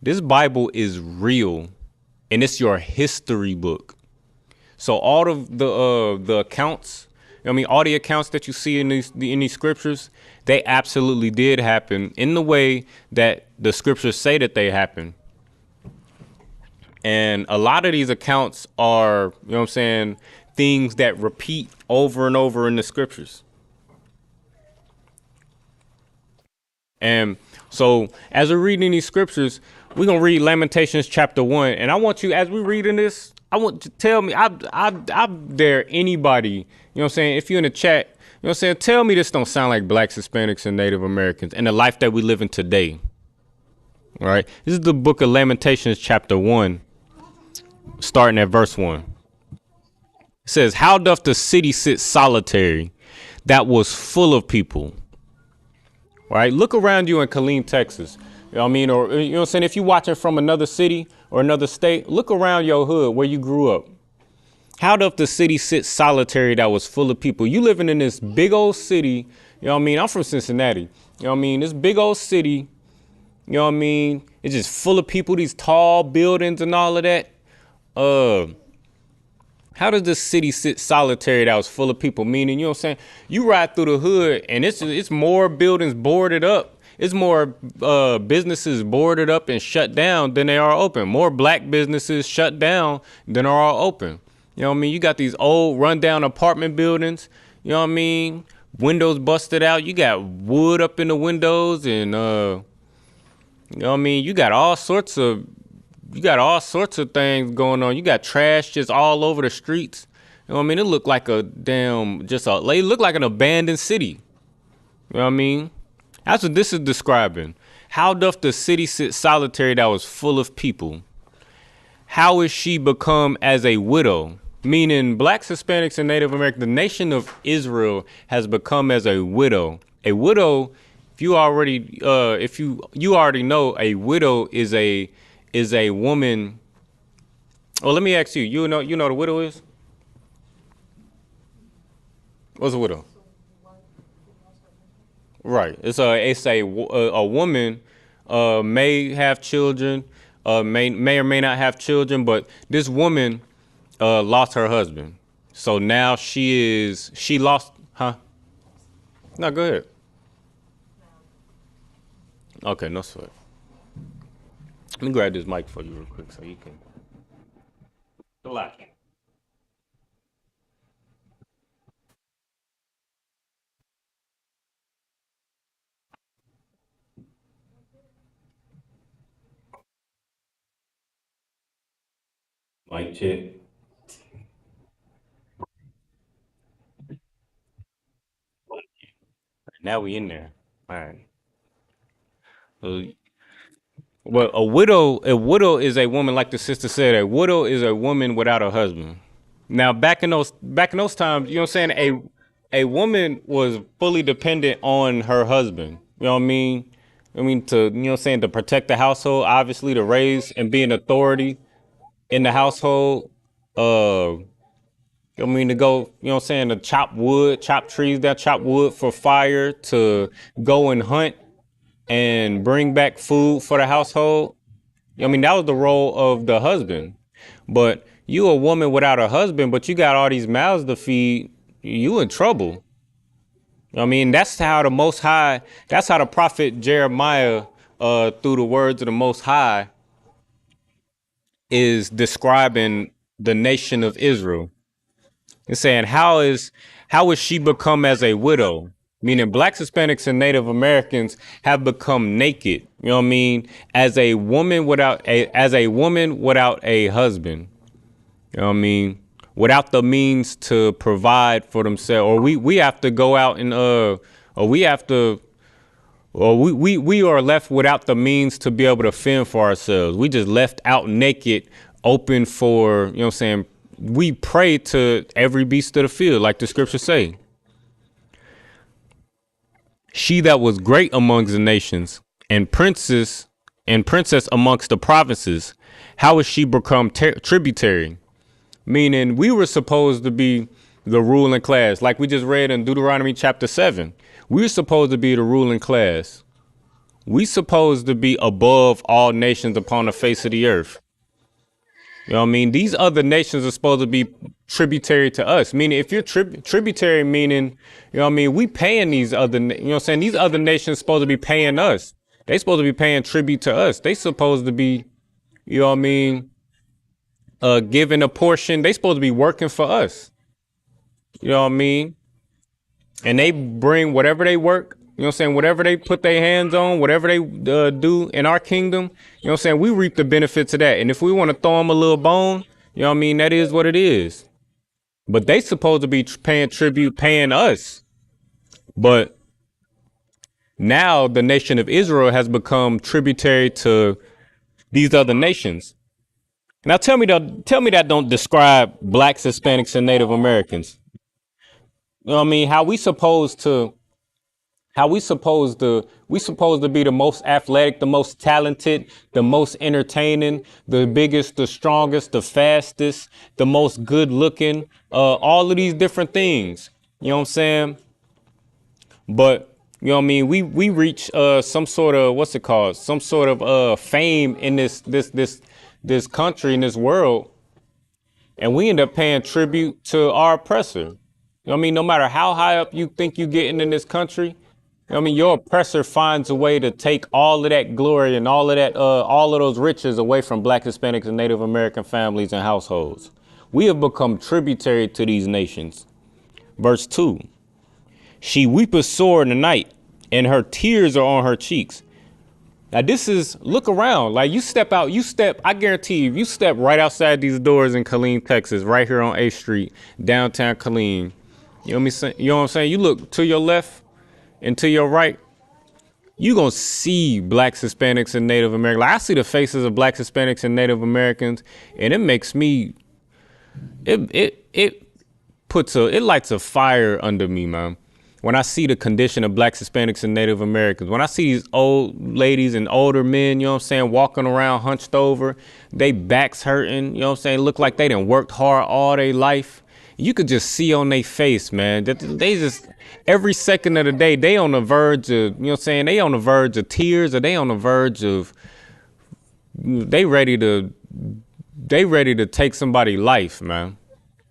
this Bible is real, and it's your history book. So all of the accounts, I mean, all the accounts that you see in these scriptures, they absolutely did happen in the way that the scriptures say that they happen. And a lot of these accounts are, you know what I'm saying, things that repeat over and over in the scriptures. And so as we're reading these scriptures, we're going to read Lamentations chapter 1. And I want you, as we're reading this, I want you to tell me, I dare anybody, you know what I'm saying, if you're in the chat, you know what I'm saying, tell me this don't sound like blacks, Hispanics, and Native Americans and the life that we live in today. All right. This is the book of Lamentations chapter 1, starting at verse 1. It It says, how doth the city sit solitary that was full of people? Right? Look around you in Killeen, Texas. You know what I mean? Or, you know what I'm saying? If you're watching from another city or another state, look around your hood where you grew up. How doth the city sit solitary that was full of people? You living in this big old city. You know what I mean? I'm from Cincinnati. You know what I mean? This big old city. You know what I mean? It's just full of people, these tall buildings and all of that. How does this city sit solitary that was full of people? Meaning, you know what I'm saying? You ride through the hood and it's more buildings boarded up. It's more businesses boarded up and shut down than they are open. More black businesses shut down than are open. You know what I mean? You got these old rundown apartment buildings. You know what I mean? Windows busted out. You got wood up in the windows and, you know what I mean? You got all sorts of things going on. You got trash just all over the streets. You know what I mean? It looked like it looked like an abandoned city. You know what I mean? That's what this is describing. How doth the city sit solitary that was full of people? How is she become as a widow? Meaning blacks, Hispanics, and Native Americans, the nation of Israel has become as a widow. A widow, if you already know, a widow is a woman. Oh, let me ask you. You know what a widow is? What's a widow? Right. It's a woman may have children, may or may not have children, but this woman lost her husband. So now she lost, huh? No, go ahead. Okay, no sweat. Let me grab this mic for you real quick so you can relax. Mic check. Now we in there. All right. So, well, a widow is a woman, like the sister said. A widow is a woman without a husband. Now, back in those times, you know what I'm saying? A woman was fully dependent on her husband. You know what I mean? To you know what I'm saying, to protect the household, obviously to raise and be an authority in the household. To go, you know what I'm saying, to chop wood, chop trees down, chop wood for fire, to go and hunt and bring back food for the household. That was the role of the husband. But you a woman without a husband, but you got all these mouths to feed, you in trouble. That's how that's how the prophet Jeremiah, through the words of the Most High, is describing the nation of Israel. It's saying, how is she become as a widow? Meaning blacks, Hispanics, and Native Americans have become naked. You know what I mean? As a woman without a husband. You know what I mean? Without the means to provide for themselves, or we have to go out and we are left without the means to be able to fend for ourselves. We just left out naked, open for, you know what I'm saying? We pray to every beast of the field, like the scriptures say. She that was great amongst the nations and princess amongst the provinces, how has she become tributary? Meaning we were supposed to be the ruling class. Like we just read in Deuteronomy chapter 7. We're supposed to be the ruling class. We supposed to be above all nations upon the face of the earth. You know what I mean? These other nations are supposed to be tributary to us. Meaning if you're tributary, meaning, you know what I mean? We paying these other, you know what I'm saying? These other nations supposed to be paying us. They supposed to be paying tribute to us. They supposed to be, you know what I mean? Giving a portion. They supposed to be working for us. You know what I mean? And they bring whatever they work, you know what I'm saying? Whatever they put their hands on, whatever they do in our kingdom, you know what I'm saying? We reap the benefits of that. And if we want to throw them a little bone, you know what I mean? That is what it is. But they supposed to be paying tribute, paying us. But now the nation of Israel has become tributary to these other nations. Now tell me that don't describe blacks, Hispanics, and Native Americans. You know what I mean? How we supposed to be the most athletic, the most talented, the most entertaining, the biggest, the strongest, the fastest, the most good looking, all of these different things. You know what I'm saying? But you know what I mean, we reach some sort of, what's it called? Some sort of fame in this country, in this world, and we end up paying tribute to our oppressor. You know what I mean? No matter how high up you think you're getting in this country, you know what I mean, your oppressor finds a way to take all of that glory and all of that, all of those riches away from Black, Hispanics, and Native American families and households. We have become tributary to these nations. Verse 2. She weepeth sore in the night, and her tears are on her cheeks. Now look around. Like I guarantee you, if you step right outside these doors in Killeen, Texas, right here on 8th Street, downtown Killeen, you know what I'm saying? You look to your left and to your right, you gonna see blacks, Hispanics, and Native Americans. Like, I see the faces of blacks, Hispanics, and Native Americans, and it makes me, it lights a fire under me, man. When I see the condition of blacks, Hispanics, and Native Americans, when I see these old ladies and older men, you know what I'm saying, walking around hunched over, they backs hurting, you know what I'm saying, look like they done worked hard all their life. You could just see on their face, man, that they just, every second of the day, they on the verge of, you know what I'm saying, they on the verge of tears, or they on the verge of, they ready to take somebody's life, man.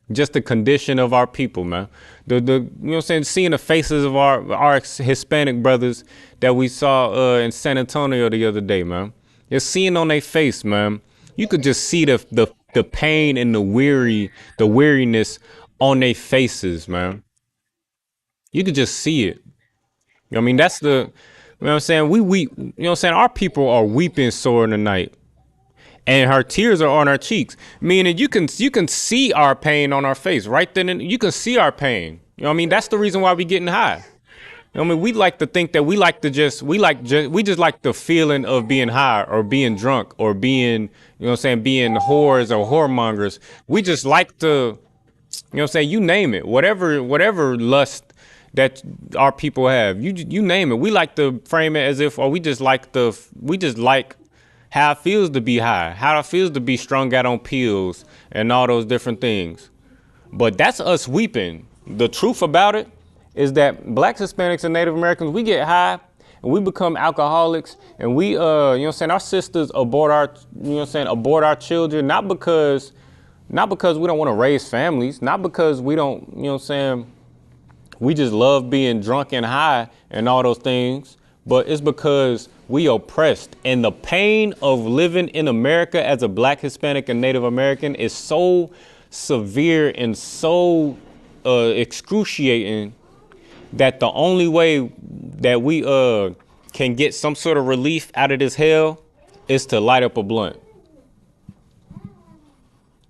Just the condition of our people, man. You know what I'm saying? Seeing the faces of our Hispanic brothers that we saw in San Antonio the other day, man. Just seeing on their face, man. You could just see the pain and the weariness on their faces, man. You could just see it. I mean, that's you know what I'm saying? We weep, you know what I'm saying? Our people are weeping sore in the night, and her tears are on her cheeks, meaning you can see our pain on our face right then, and you can see our pain. You know what I mean? That's the reason why we getting high. You know what I mean? We like to think that we just like the feeling of being high or being drunk or being, you know what I'm saying, being whores or whoremongers. We just like to, you know what I'm saying, you name it, whatever lust that our people have, you name it. We like to frame it as if, or we just like how it feels to be high, how it feels to be strung out on pills and all those different things. But that's us weeping. The truth about it is that blacks, Hispanics, and Native Americans, we get high and we become alcoholics, and we, you know what I'm saying, our sisters abort our children, not because we don't want to raise families, not because we don't, you know what I'm saying, we just love being drunk and high and all those things, but it's because we oppressed. And the pain of living in America as a black, Hispanic, and Native American is so severe and so excruciating that the only way that we can get some sort of relief out of this hell is to light up a blunt.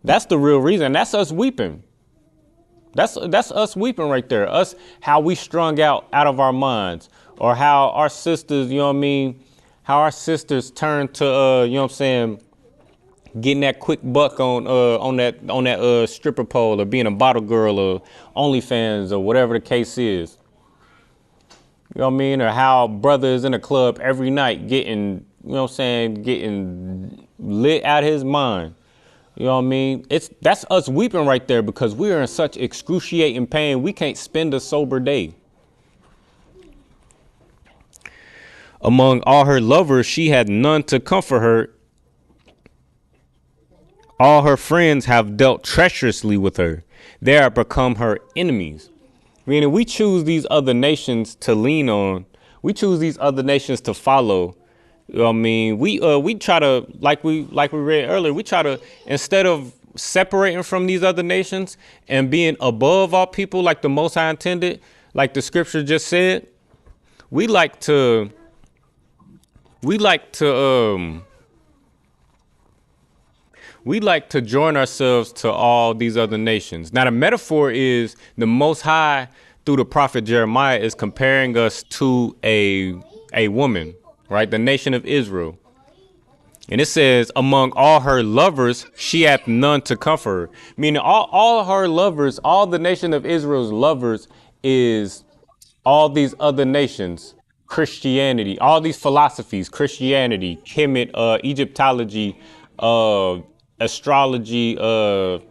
That's the real reason. That's us weeping. That's us weeping right there. Us, how we strung out of our minds, or how our sisters, you know what I mean, how our sisters turn to, you know what I'm saying, getting that quick buck on that stripper pole, or being a bottle girl, or OnlyFans, or whatever the case is. You know what I mean? Or how brother is in a club every night getting, you know what I'm saying, getting lit out of his mind. You know what I mean? That's us weeping right there, because we are in such excruciating pain. We can't spend a sober day. Among all her lovers, she had none to comfort her. All her friends have dealt treacherously with her. They are become her enemies. Meaning we choose these other nations to lean on. We choose these other nations to follow. You know what I mean? We try to, like we read earlier, we try to, instead of separating from these other nations and being above all people like the Most High intended, like the scripture just said, we like to join ourselves to all these other nations. Now, the metaphor is the Most High, through the prophet Jeremiah, is comparing us to a woman, right? The nation of Israel. And it says, among all her lovers, she hath none to comfort her. Meaning all her lovers, all the nation of Israel's lovers is all these other nations, Christianity, all these philosophies, Christianity, Kemet, Egyptology, astrology,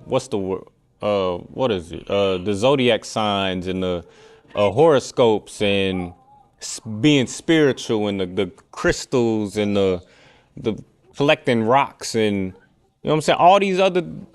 what's the word? What is it? The zodiac signs and the horoscopes and being spiritual and the crystals and the collecting rocks and you know what I'm saying?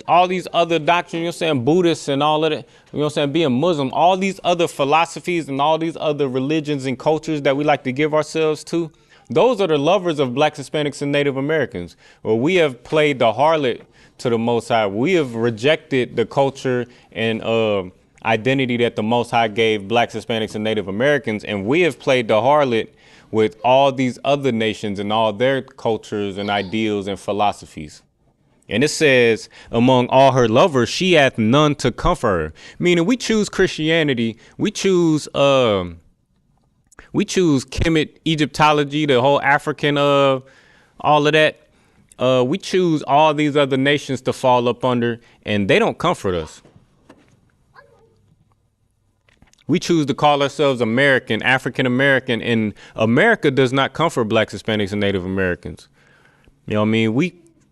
All these other doctrines, you know what I'm saying? Buddhists and all of that, you know what I'm saying? Being Muslim, all these other philosophies and all these other religions and cultures that we like to give ourselves to, those are the lovers of blacks, Hispanics, and Native Americans. Well, we have played the harlot to the Most High. We have rejected the culture and identity that the Most High gave blacks, Hispanics, and Native Americans, and we have played the harlot with all these other nations and all their cultures and ideals and philosophies. And it says, among all her lovers, she hath none to comfort her. Meaning we choose Christianity, we choose Kemet, Egyptology, the whole African all of that. We choose all these other nations to fall up under, and they don't comfort us. We choose to call ourselves American, African American, and America does not comfort blacks, Hispanics, and Native Americans. You know what I mean?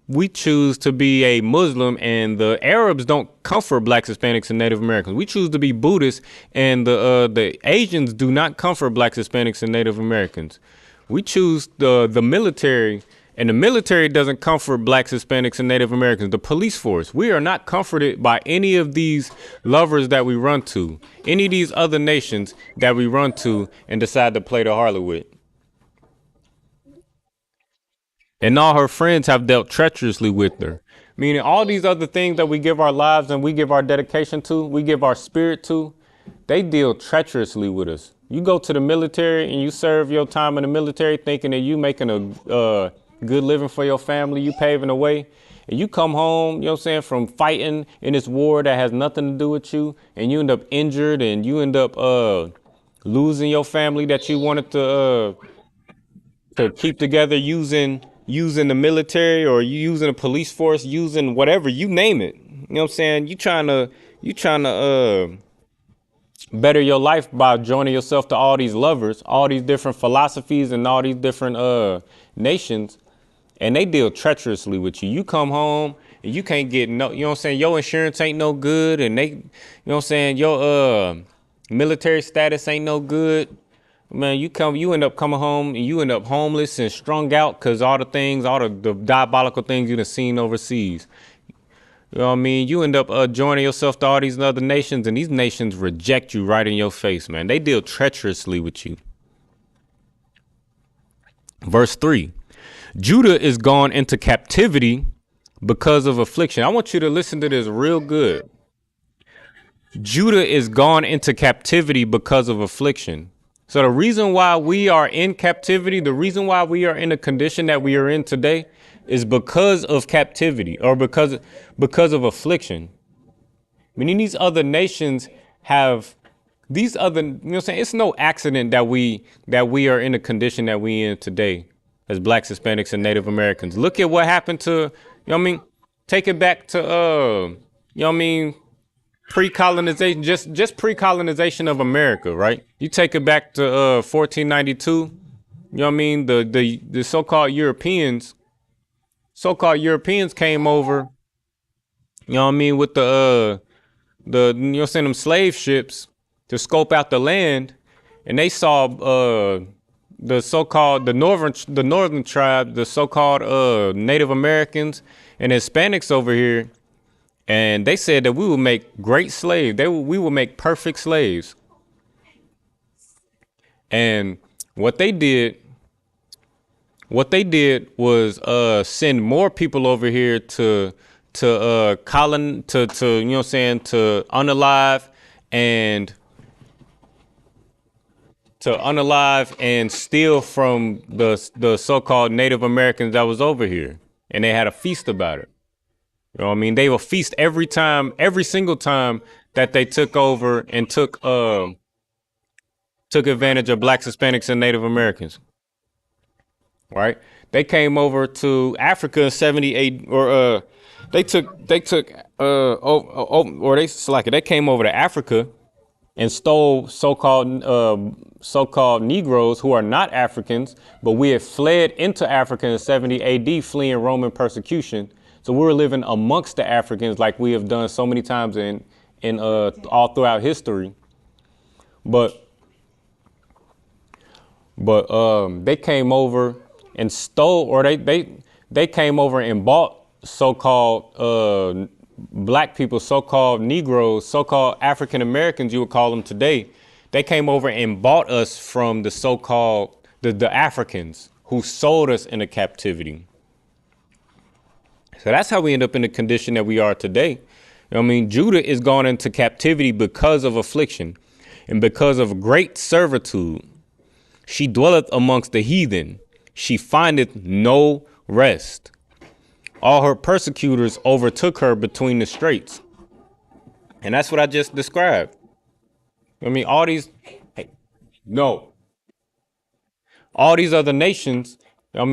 We choose to be a Muslim, and the Arabs don't comfort blacks, Hispanics, and Native Americans. We choose to be Buddhist, and the Asians do not comfort blacks, Hispanics, and Native Americans. We choose the military, and the military doesn't comfort blacks, Hispanics, and Native Americans. The police force, we are not comforted by any of these lovers that we run to, any of these other nations that we run to and decide to play the harlot with. And all her friends have dealt treacherously with her. Meaning all these other things that we give our lives and we give our dedication to, we give our spirit to, they deal treacherously with us. You go to the military and you serve your time in the military thinking that you making a good living for your family, you paving the way. And you come home, you know what I'm saying, from fighting in this war that has nothing to do with you, and you end up injured and you end up losing your family that you wanted to keep together using the military or using a police force, using whatever, you name it. You know what I'm saying? You trying to better your life by joining yourself to all these lovers, all these different philosophies and all these different nations, and they deal treacherously with you. You come home and you can't get no, you know what I'm saying? Your insurance ain't no good, and they, you know what I'm saying? Your military status ain't no good. Man, you end up coming home and you end up homeless and strung out because all the diabolical things you done seen overseas. You know what I mean? You end up joining yourself to all these other nations, and these nations reject you right in your face, man. They deal treacherously with you. Verse 3, Judah is gone into captivity because of affliction. I want you to listen to this real good. Judah is gone into captivity because of affliction. So the reason why we are in captivity, the reason why we are in the condition that we are in today is because of captivity or because of affliction. Meaning these other nations have these other, you know what I'm saying? It's no accident that we are in the condition that we in today as blacks, Hispanics, and Native Americans. Look at what happened to, you know what I mean? Take it back to, you know what I mean? Pre-colonization, just pre-colonization of America, right? You take it back to 1492. You know what I mean? The so-called Europeans came over. You know what I mean? With the you know what I'm saying, them slave ships to scope out the land, and they saw the northern tribe, the so-called Native Americans and Hispanics over here. And they said that we will make great slaves. We will make perfect slaves. And what they did was send more people over here to you know what I'm saying, to unalive and steal from the so-called Native Americans that was over here. And they had a feast about it. You know what I mean? They will feast every single time that they took over and took advantage of blacks, Hispanics, and Native Americans. right? They came over to Africa in 78, or they came over to Africa and stole so-called Negroes who are not Africans, but we had fled into Africa in 70 AD, fleeing Roman persecution. So we were living amongst the Africans like we have done so many times in all throughout history. But they came over and stole, or they came over and bought so-called black people, so-called Negroes, so-called African Americans, you would call them today. They came over and bought us from the so-called the Africans who sold us into captivity. So that's how we end up in the condition that we are today. I mean, Judah is gone into captivity because of affliction and because of great servitude. She dwelleth amongst the heathen. She findeth no rest. All her persecutors overtook her between the straits. And that's what I just described. I mean, all these other nations, they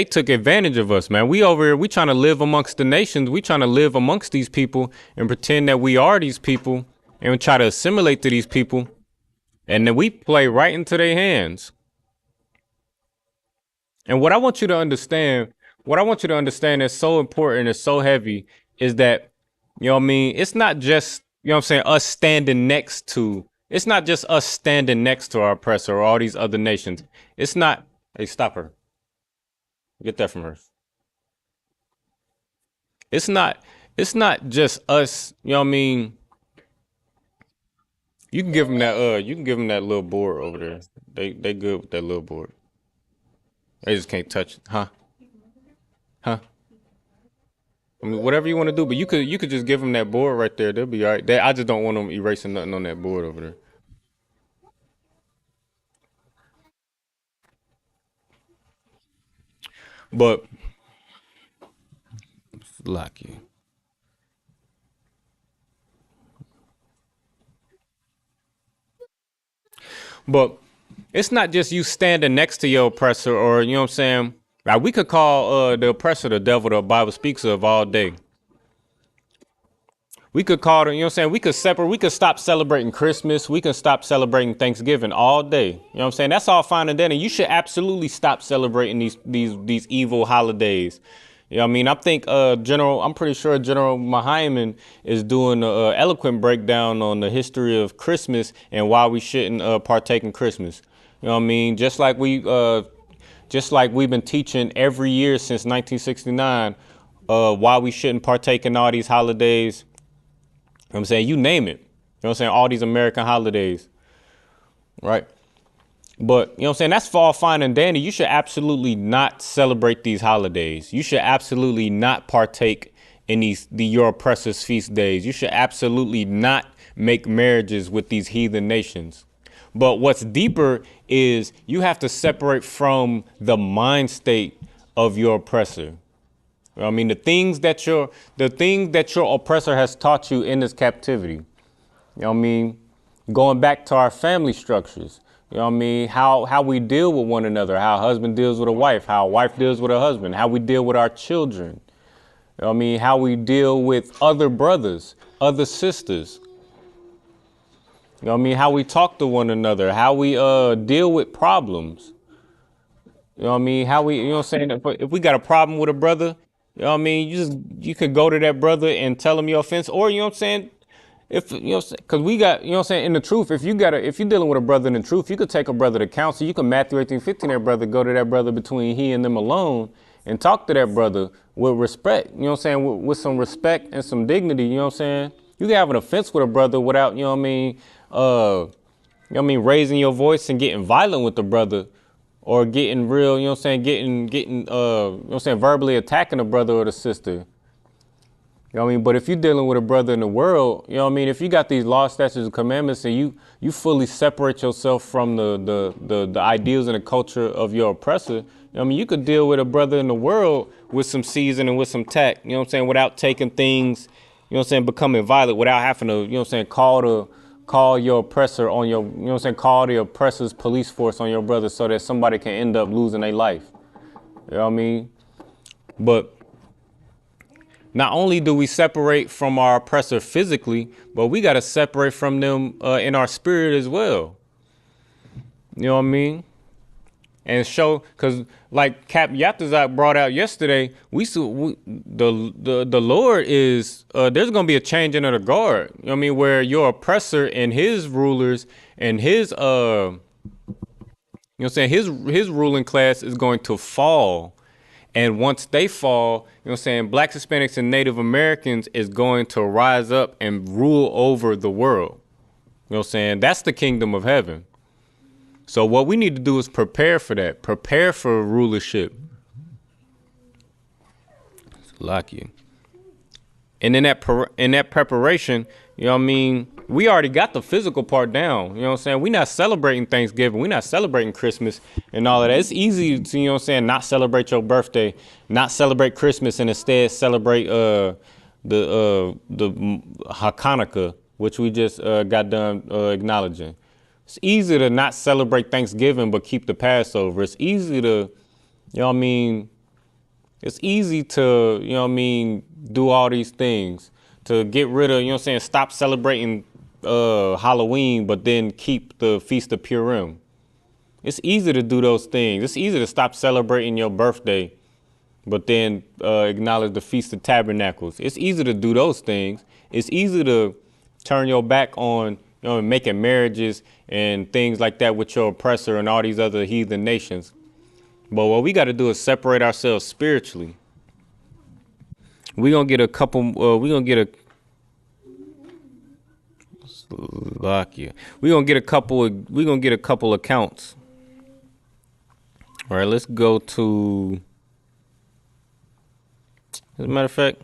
took advantage of us, man. We over here, we trying to live amongst the nations. We trying to live amongst these people and pretend that we are these people and we try to assimilate to these people. And then we play right into their hands. And what I want you to understand is so important, is so heavy, is that, you know what I mean? It's not just, you know what I'm saying, it's not just us standing next to our oppressor or all these other nations. It's not, hey, stop her. Get that from her. It's not just us, you know what I mean? You can give them that little board over there. They good with that little board. They just can't touch it. Huh? I mean, whatever you want to do, but you could just give them that board right there. They'll be all right. I just don't want them erasing nothing on that board over there. But lock you. But it's not just you standing next to your oppressor, or you know what I'm saying. Like, we could call the oppressor the devil the Bible speaks of all day. We could call them, you know what I'm saying? We could stop celebrating Christmas. We can stop celebrating Thanksgiving all day. You know what I'm saying? That's all fine and dandy. You should absolutely stop celebrating these evil holidays. You know what I mean? I'm pretty sure General Mahayman is doing an eloquent breakdown on the history of Christmas and why we shouldn't partake in Christmas. You know what I mean? Just like we've been teaching every year since 1969, why we shouldn't partake in all these holidays. You know what I'm saying? You name it. You know what I'm saying? All these American holidays. Right? But, you know what I'm saying? That's all fine and dandy. You should absolutely not celebrate these holidays. You should absolutely not partake in your oppressor's feast days. You should absolutely not make marriages with these heathen nations. But what's deeper is you have to separate from the mind state of your oppressor. I mean, the things that your oppressor has taught you in this captivity. You know what I mean? Going back to our family structures. You know what I mean? How we deal with one another, how a husband deals with a wife, how a wife deals with a husband, how we deal with our children. You know what I mean? How we deal with other brothers, other sisters. You know what I mean? How we talk to one another, how we deal with problems. You know what I mean? You know what I'm saying? If we got a problem with a brother, you know what I mean? You could go to that brother and tell him your offense, or, you know what I'm saying? If, you know, cause we got, you know what I'm saying? In the truth, if you're dealing with a brother in the truth, you could take a brother to counsel. You can Matthew 18:15 that brother, go to that brother between he and them alone and talk to that brother with respect, you know what I'm saying? With some respect and some dignity, you know what I'm saying? You can have an offense with a brother without, you know what I mean? You know what I mean? Raising your voice and getting violent with the brother. Or getting real, you know what I'm saying, you know what I'm saying, verbally attacking a brother or the sister. You know what I mean? But if you're dealing with a brother in the world, you know what I mean, if you got these laws, statutes, and commandments, and you fully separate yourself from the ideals and the culture of your oppressor, you know what I mean, you could deal with a brother in the world with some season and with some tact, you know what I'm saying, without taking things, you know what I'm saying, becoming violent, without having to, you know what I'm saying, call call your oppressor on your, you know what I'm saying, call the oppressor's police force on your brother so that somebody can end up losing their life. You know what I mean? But not only do we separate from our oppressor physically, but we got to separate from them in our spirit as well. You know what I mean? And show, because like Cap Yatazak brought out yesterday, the Lord is, there's going to be a changing of the guard. You know what I mean? Where your oppressor and his rulers and his, you know what I'm saying, his ruling class is going to fall. And once they fall, you know what I'm saying, Blacks, Hispanics, and Native Americans is going to rise up and rule over the world. You know what I'm saying? That's the kingdom of heaven. So what we need to do is prepare for that. Prepare for rulership. Lock you. And in that preparation, you know what I mean, we already got the physical part down. You know what I'm saying? We're not celebrating Thanksgiving. We're not celebrating Christmas and all of that. It's easy to, you know what I'm saying, not celebrate your birthday, not celebrate Christmas, and instead celebrate the Hanukkah, which we just got done acknowledging. It's easy to not celebrate Thanksgiving but keep the Passover. It's easy to, you know what I mean, it's easy to, you know what I mean, do all these things. To get rid of, you know what I'm saying, stop celebrating Halloween but then keep the Feast of Purim. It's easy to do those things. It's easy to stop celebrating your birthday but then acknowledge the Feast of Tabernacles. It's easy to do those things. It's easy to turn your back on, you know, making marriages and things like that with your oppressor and all these other heathen nations. But what we got to do is separate ourselves spiritually. We're going to get a couple, we're going to get a couple accounts. All right, let's go to, as a matter of fact,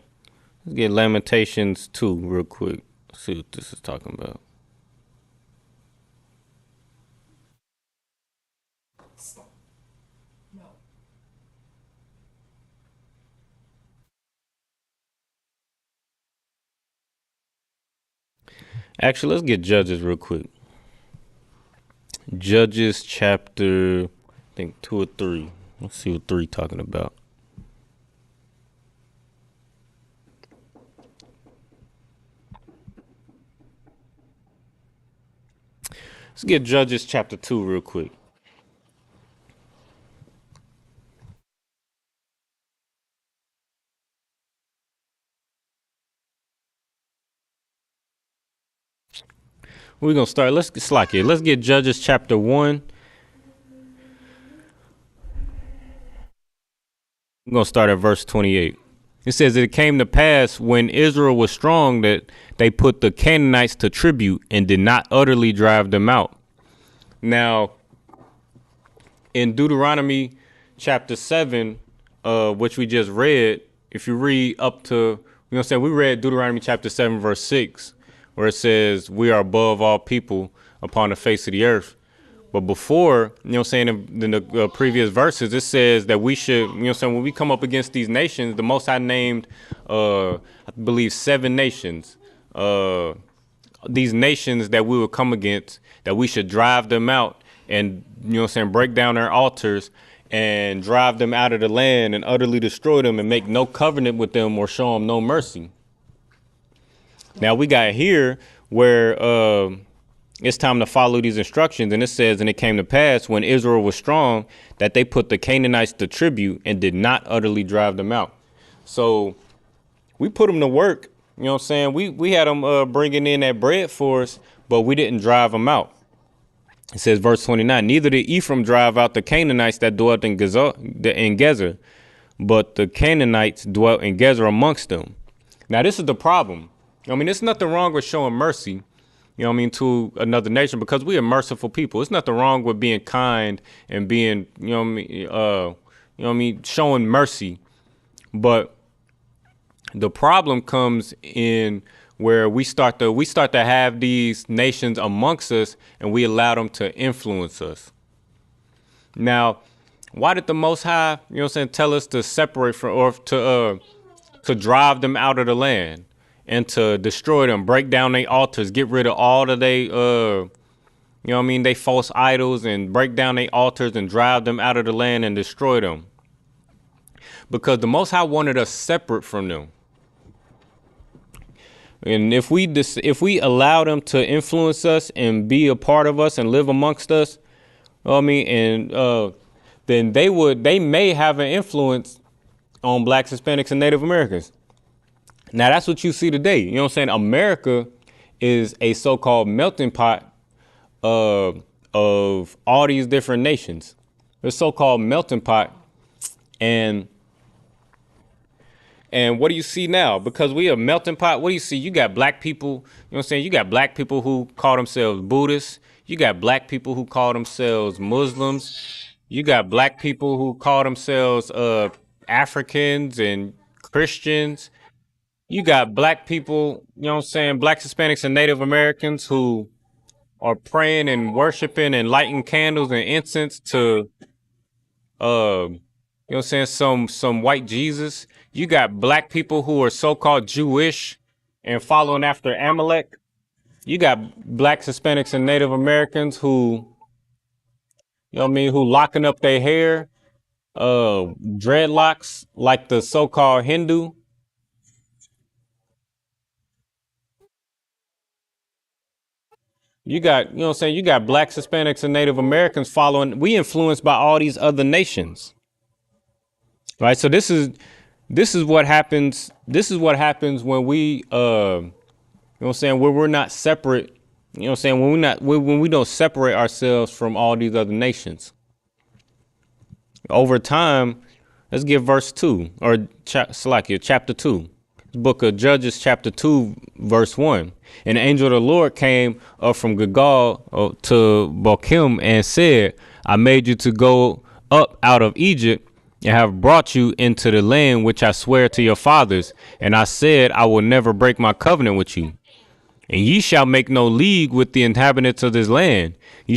let's get Lamentations 2 real quick. See what this is talking about. Actually, let's get Judges real quick. Judges chapter, I think 2 or 3. Let's see what 3 talking about. Let's get Judges chapter 2 real quick. We're going to start. Let's get Judges chapter 1. We're going to start at verse 28. It says, it came to pass when Israel was strong that they put the Canaanites to tribute and did not utterly drive them out. Now, in Deuteronomy chapter 7, which we just read, if you read up to, you know what I'm saying, we read Deuteronomy chapter 7, verse 6. Where it says we are above all people upon the face of the earth. But before, you know what I'm saying, in the previous verses, it says that we should, you know what I'm saying, when we come up against these nations, the Most High named, I believe, 7 nations. These nations that we would come against, that we should drive them out and, you know what I'm saying, break down their altars and drive them out of the land and utterly destroy them and make no covenant with them or show them no mercy. Now we got here where it's time to follow these instructions. And it says, and it came to pass when Israel was strong that they put the Canaanites to tribute and did not utterly drive them out. So we put them to work. You know what I'm saying? We had them bringing in that bread for us, but we didn't drive them out. It says, verse 29, neither did Ephraim drive out the Canaanites that dwelt in Gezer, but the Canaanites dwelt in Gezer amongst them. Now, this is the problem. I mean, there's nothing wrong with showing mercy, you know what I mean, to another nation because we are merciful people. There's nothing wrong with being kind and being, you know what I mean, showing mercy. But the problem comes in where we start to have these nations amongst us and we allow them to influence us. Now, why did the Most High, you know what I'm saying, tell us to separate from or to drive them out of the land? and to destroy them, break down their altars, get rid of all of they, you know what I mean, they false idols, and break down their altars and drive them out of the land and destroy them. Because the Most High wanted us separate from them. And if we allow them to influence us and be a part of us and live amongst us, you know what I mean, and then they may have an influence on blacks, Hispanics, and Native Americans. Now that's what you see today. You know what I'm saying? America is a so-called melting pot of all these different nations. The so-called melting pot. And what do you see now? Because we a melting pot, what do you see? You got black people, you know what I'm saying? You got black people who call themselves Buddhists. You got black people who call themselves Muslims. You got black people who call themselves Africans and Christians. You got black people, you know what I'm saying, blacks, Hispanics, and Native Americans who are praying and worshiping and lighting candles and incense to, you know what I'm saying, some white Jesus. You got black people who are so-called Jewish and following after Amalek. You got blacks, Hispanics, and Native Americans who, you know what I mean, who locking up their hair, dreadlocks like the so-called Hindu. You got, you know what I'm saying, you got blacks, Hispanics, and Native Americans following. We influenced by all these other nations. Right? So this is what happens. This is what happens when we you know what I'm saying, where we're not separate, you know what I'm saying, when we don't separate ourselves from all these other nations. Over time, let's get verse 2 or chapter 2. Book of Judges, chapter 2, verse 1. And the angel of the Lord came up from Gilgal to Bochim and said, I made you to go up out of Egypt and have brought you into the land which I swear to your fathers. And I said, I will never break my covenant with you. And ye shall make no league with the inhabitants of this land. You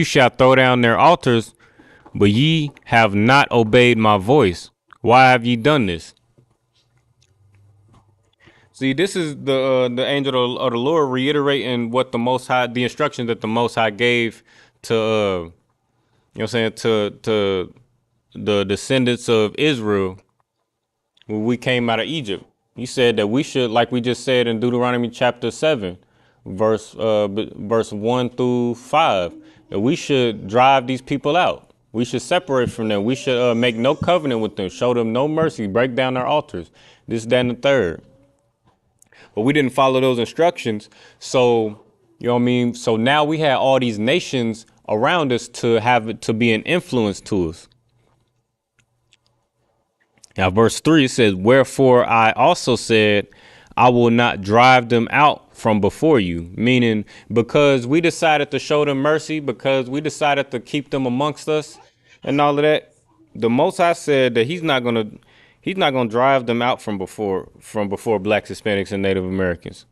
shall throw down their altars, but ye have not obeyed my voice. Why have ye done this? See, this is the angel of the Lord reiterating what the Most High, the instruction that the Most High gave to, you know what I'm saying, to the descendants of Israel when we came out of Egypt. He said that we should, like we just said in Deuteronomy chapter 7, verse 1 through 5, that we should drive these people out. We should separate from them. We should make no covenant with them, show them no mercy, break down their altars, this, that, and the third. But we didn't follow those instructions. So, you know what I mean? So now we had all these nations around us to be an influence to us. Now, verse 3 says, wherefore I also said, I will not drive them out from before you. Meaning, because we decided to show them mercy, because we decided to keep them amongst us and all of that, the Most High said that he's not going to drive them out from before blacks, Hispanics, and Native Americans.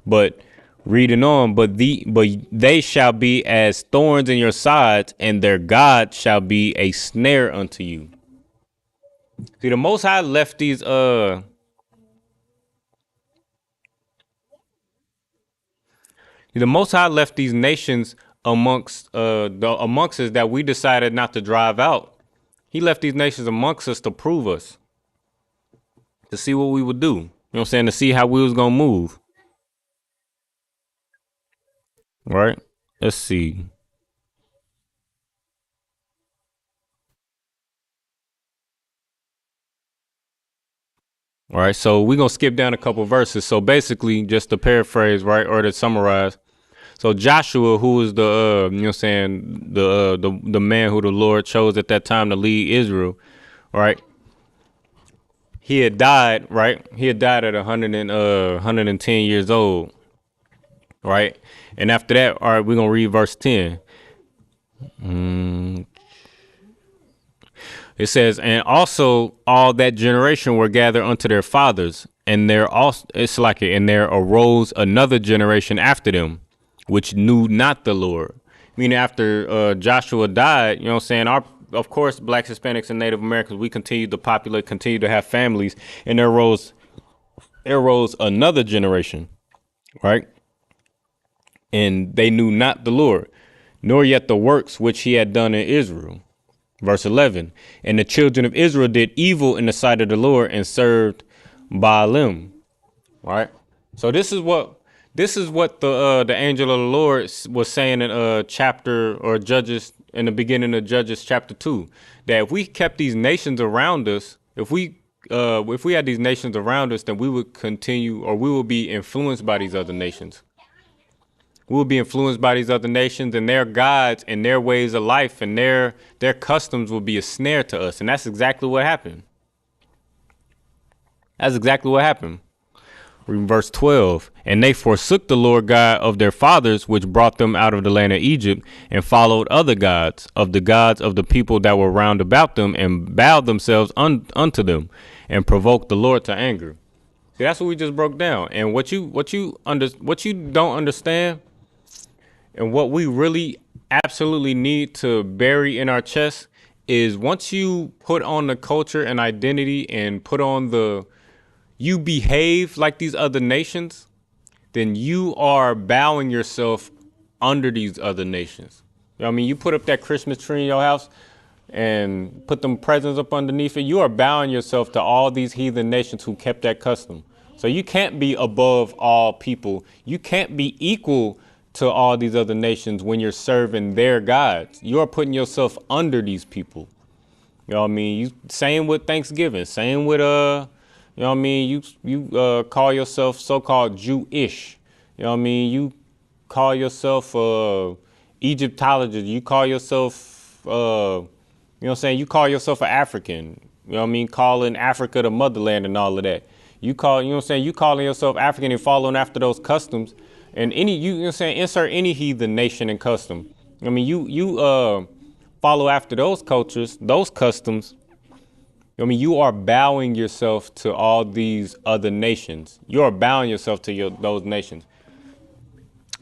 But reading on, but they shall be as thorns in your sides, and their God shall be a snare unto you. See, the Most High left these the Most High left these nations amongst us that we decided not to drive out. He left these nations amongst us to prove us, to see what we would do. You know what I'm saying? To see how we was gonna move. Right? Let's see. All right, so we're gonna skip down a couple verses. So basically, just to paraphrase, right, or to summarize. So Joshua, who was the you know what I'm saying, the man who the Lord chose at that time to lead Israel, right? He had died, right? He had died at 110 years old, right? And after that, all right, we're gonna read verse 10. It says, and also all that generation were gathered unto their fathers, and there arose another generation after them, which knew not the Lord. Meaning after Joshua died, you know what I'm saying, of course, blacks, Hispanics, and Native Americans, we continued to populate, continued to have families, and there arose there arose another generation, right? And they knew not the Lord, nor yet the works which he had done in Israel. Verse 11, and the children of Israel did evil in the sight of the Lord and served Baalim. Right. So this is what the angel of the Lord was saying in chapter or Judges, in the beginning of Judges chapter 2, that if we kept these nations around us, if we had these nations around us, then we would continue, or we will be influenced by these other nations. We will be influenced by these other nations, and their gods and their ways of life and their customs will be a snare to us. And that's exactly what happened. That's exactly what happened. Reading verse 12, and they forsook the Lord God of their fathers, which brought them out of the land of Egypt, and followed other gods of the people that were round about them, and bowed themselves unto them, and provoked the Lord to anger. See, that's what we just broke down. And what you don't understand, and what we really absolutely need to bury in our chest, is once you put on the culture and identity and put on you behave like these other nations, then you are bowing yourself under these other nations. You know what I mean? You put up that Christmas tree in your house and put them presents up underneath it. You are bowing yourself to all these heathen nations who kept that custom. So you can't be above all people. You can't be equal to all these other nations when you're serving their gods. You are putting yourself under these people. You know what I mean? Same with Thanksgiving. Same with you know what I mean? You call yourself so-called Jewish. You know what I mean? You call yourself Egyptologist. You call yourself, you know what I'm saying? You call yourself an African. You know what I mean? Calling Africa the motherland and all of that. You know what I'm saying? You calling yourself African and following after those customs. And you know what I'm saying? Insert any heathen nation and custom. I mean, you follow after those cultures, those customs. I mean, you are bowing yourself to all these other nations. You are bowing yourself to those nations.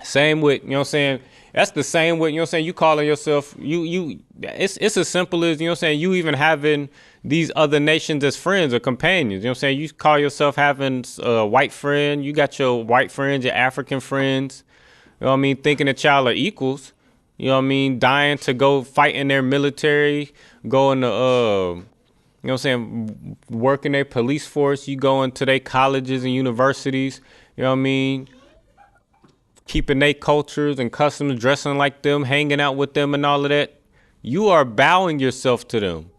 Same with, you know what I'm saying? That's the same with, you know what I'm saying? You calling yourself, it's as simple as, you know what I'm saying? You even having these other nations as friends or companions. You know what I'm saying? You call yourself having a white friend. You got your white friends, your African friends. You know what I mean? Thinking that y'all are equals. You know what I mean? Dying to go fight in their military, going to, you know what I'm saying, working their police force, you go into their colleges and universities, you know what I mean, keeping their cultures and customs, dressing like them, hanging out with them and all of that. You are bowing yourself to them,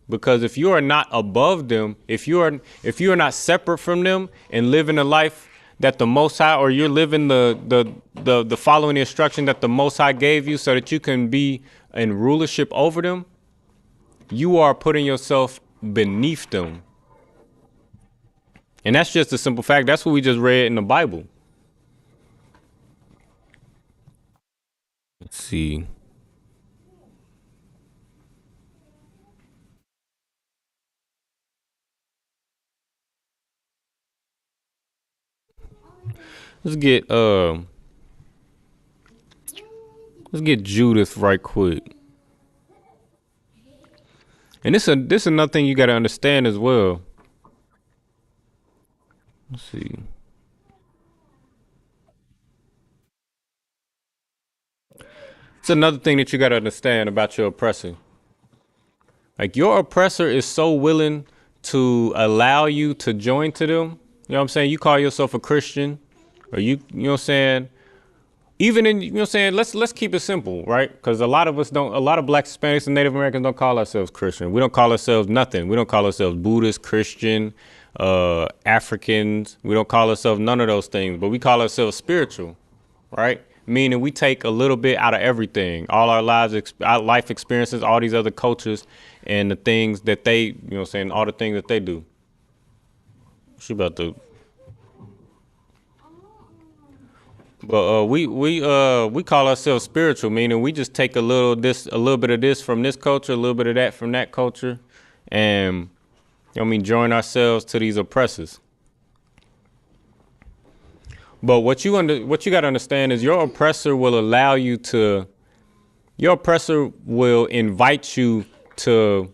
because if you are not above them, if you are not separate from them and living a life that the Most High, or you're living the following the instruction that the Most High gave you so that you can be in rulership over them, you are putting yourself beneath them. And that's just a simple fact. That's what we just read in the Bible. Let's see. Let's get Judith right quick. And this is another thing you got to understand as well. Let's see. It's another thing that you got to understand about your oppressor. Like, your oppressor is so willing to allow you to join to them. You know what I'm saying? You call yourself a Christian, or you know what I'm saying? Even in, you know what I'm saying, let's keep it simple, right? Because a lot of Blacks, Hispanics, and Native Americans don't call ourselves Christian. We don't call ourselves nothing. We don't call ourselves Buddhist, Christian, Africans. We don't call ourselves none of those things, but we call ourselves spiritual, right? Meaning we take a little bit out of everything, all our lives, our life experiences, all these other cultures, and the things that they, you know what I'm saying, all the things that they do. She about to. But we call ourselves spiritual, meaning we just take a little bit of this from this culture, a little bit of that from that culture, and you know what I mean, join ourselves to these oppressors. But what you got to understand is your oppressor will invite you to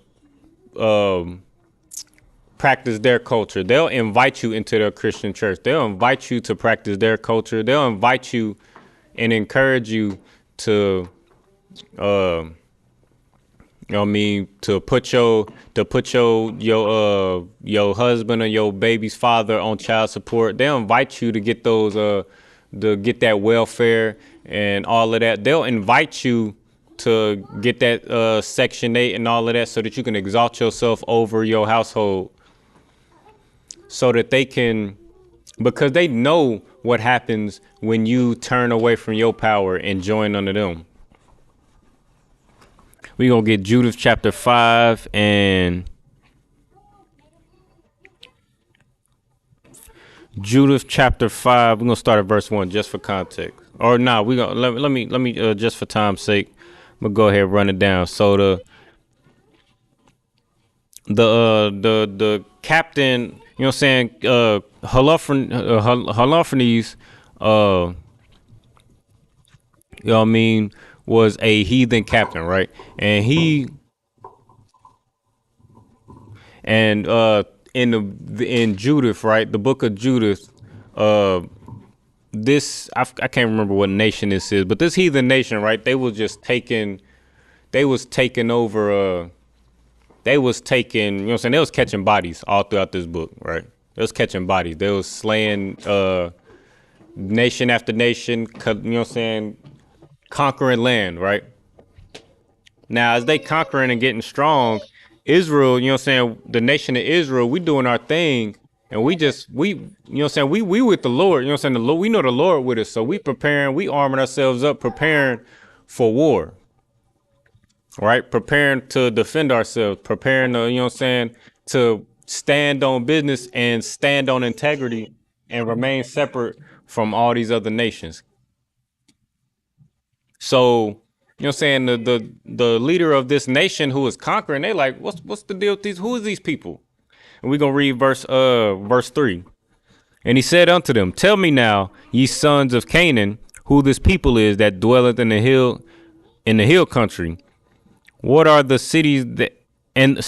practice their culture. They'll invite you into their Christian church. They'll invite you to practice their culture. They'll invite you and encourage you to, you know what I mean, to put your husband or your baby's father on child support. They'll invite you to get those to get that welfare and all of that. They'll invite you to get that Section 8 and all of that so that you can exalt yourself over your household, so that they can, because they know what happens when you turn away from your power and join under them. We're going to get Judith chapter 5 and Judith chapter 5. We're going to start at verse 1 just for context. Or nah, we going to let me just for time's sake, I'm going to go ahead and run it down. So the captain, you know what I'm saying, Holofernes, you know what I mean, was a heathen captain, right? And in Judith, right, the book of Judith, this I can't remember what nation this is, but this heathen nation, right? They was taking over. They was taking, you know what I'm saying? They was catching bodies all throughout this book, right? They was catching bodies. They was slaying nation after nation, you know what I'm saying? Conquering land, right? Now, as they conquering and getting strong, Israel, you know what I'm saying, the nation of Israel, we doing our thing, and we you know what I'm saying, we with the Lord, you know what I'm saying, the Lord, we know the Lord with us, so we preparing, we arming ourselves up, preparing for war, right? Preparing to defend ourselves, preparing to, you know what I'm saying, to stand on business and stand on integrity and remain separate from all these other nations. So, you know what I'm saying, the leader of this nation who is conquering, they like, what's the deal with these? Who is these people? And we're gonna read verse 3. And he said unto them, tell me now, ye sons of Canaan, who this people is that dwelleth in the hill country. What are the cities and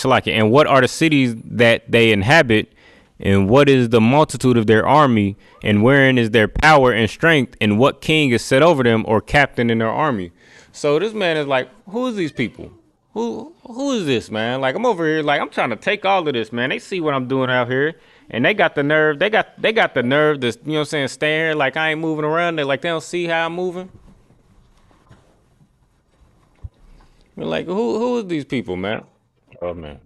what are the cities that they inhabit? And what is the multitude of their army? And wherein is their power and strength? And what king is set over them or captain in their army? So this man is like, who is these people? Who is this, man? Like, I'm over here, like, I'm trying to take all of this, man. They see what I'm doing out here, and they got the nerve. They got the nerve to, you know what I'm saying, stand here like I ain't moving around. They don't see how I'm moving. We're like, who is these people, man? Oh man.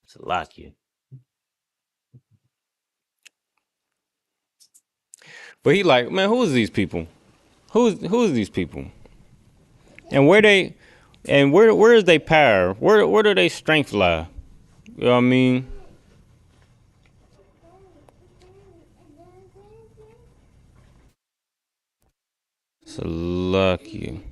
It's a lot, you. But he like, man, who is these people? Who is these people? And where is their power? Where do they strength lie? You know what I mean? It's a lucky.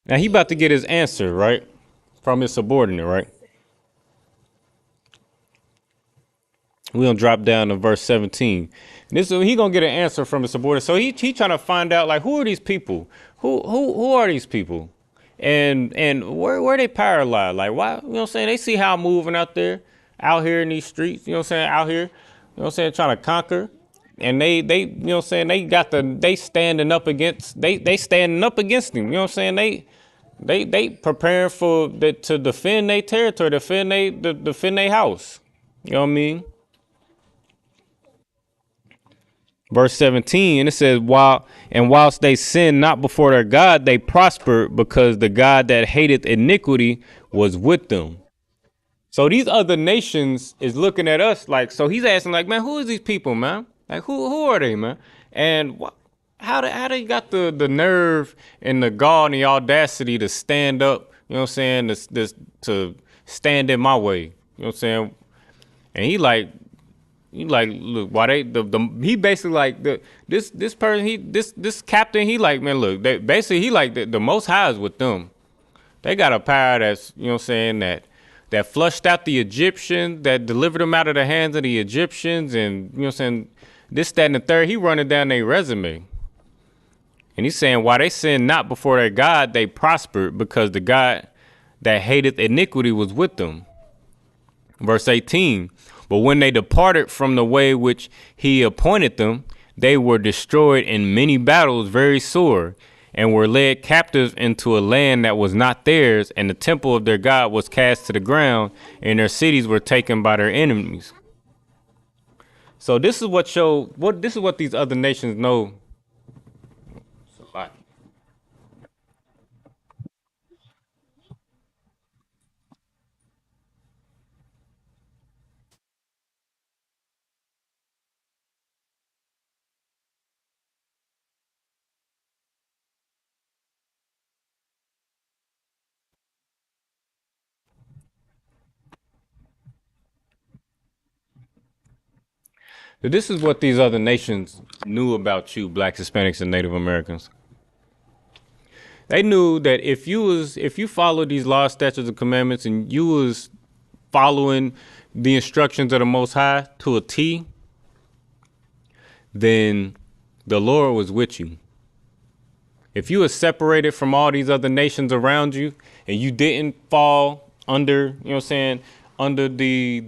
Now he about to get his answer, right? From his subordinate, right? We're gonna drop down to verse 17. This he gonna get an answer from his subordinate. So he trying to find out, like, who are these people? Who are these people? And where they power lie? Like, why, you know what I'm saying? They see how I'm moving out here in these streets, you know what I'm saying, out here, you know what I'm saying, trying to conquer. And they you know what I'm saying, they standing up against him, you know what I'm saying? They preparing to defend their territory, defend their house. You know what I mean? Verse 17, and it says, whilst they sinned not before their God, they prospered, because the God that hateth iniquity was with them. So these other nations is looking at us like, so he's asking like, man, who is these people, man? Like, who are they, man? And how they got the nerve and the gall and the audacity to stand up, you know what I'm saying, to stand in my way, you know what I'm saying? And he like, look, why he basically like this person, this captain, he like, man, look, he like the Most High is with them. They got a power that's, you know what I'm saying, that flushed out the Egyptians, that delivered them out of the hands of the Egyptians, and, you know what I'm saying, this, that, and the third. He running down their resume. And he's saying, why they sinned not before their God, they prospered, because the God that hateth iniquity was with them. Verse 18, but when they departed from the way which he appointed them, they were destroyed in many battles very sore, and were led captives into a land that was not theirs, and the temple of their God was cast to the ground, and their cities were taken by their enemies. So this is what these other nations know. So this is what these other nations knew about you, Blacks, Hispanics, and Native Americans. They knew that if you followed these laws, statutes, and commandments, and you was following the instructions of the Most High to a T, then the Lord was with you. If you were separated from all these other nations around you, and you didn't fall under, you know what I'm saying, under the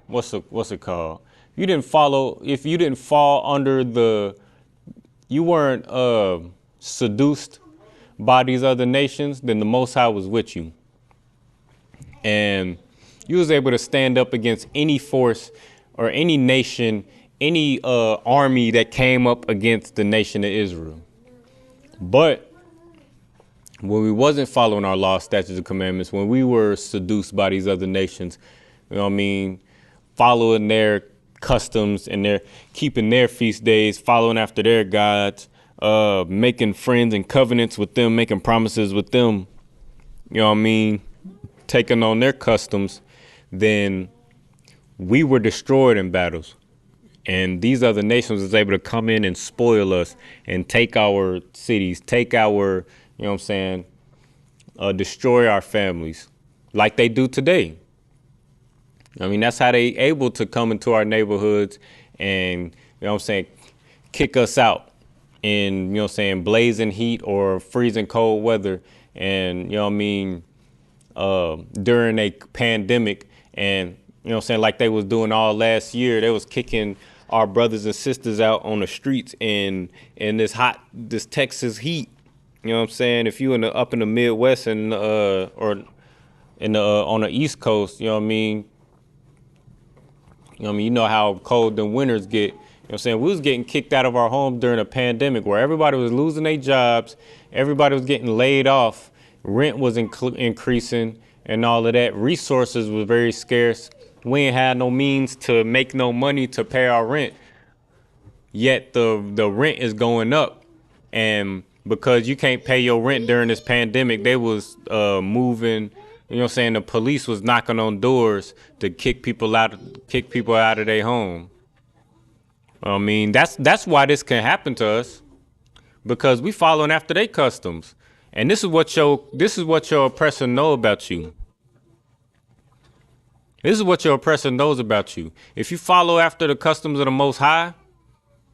what's it called? You didn't follow, if you didn't fall under you weren't seduced by these other nations, then the Most High was with you. And you was able to stand up against any force or any nation, any army that came up against the nation of Israel. But when we wasn't following our law, statutes, and commandments, when we were seduced by these other nations, you know what I mean, following their customs and their keeping their feast days, following after their gods, making friends and covenants with them, making promises with them, you know what I mean, taking on their customs, then we were destroyed in battles. And these other nations was able to come in and spoil us and take our cities, take our, you know what I'm saying, destroy our families like they do today. I mean, that's how they able to come into our neighborhoods and, you know what I'm saying, kick us out in, you know what I'm saying, blazing heat or freezing cold weather. And, you know what I mean, during a pandemic, and, you know what I'm saying, like they was doing all last year, they was kicking our brothers and sisters out on the streets in this Texas heat. You know what I'm saying? If you up in the Midwest and or in on the East Coast, you know what I mean? You know how cold the winters get. You know what I'm saying? We was getting kicked out of our homes during a pandemic where everybody was losing their jobs, everybody was getting laid off, rent was increasing and all of that. Resources was very scarce. We ain't had no means to make no money to pay our rent. Yet the rent is going up. And because you can't pay your rent during this pandemic, they was moving, you know what I'm saying, the police was knocking on doors to kick people out of their home. I mean, that's why this can happen to us, because we following after their customs. And this is what your oppressor know about you. This is what your oppressor knows about you. If you follow after the customs of the Most High,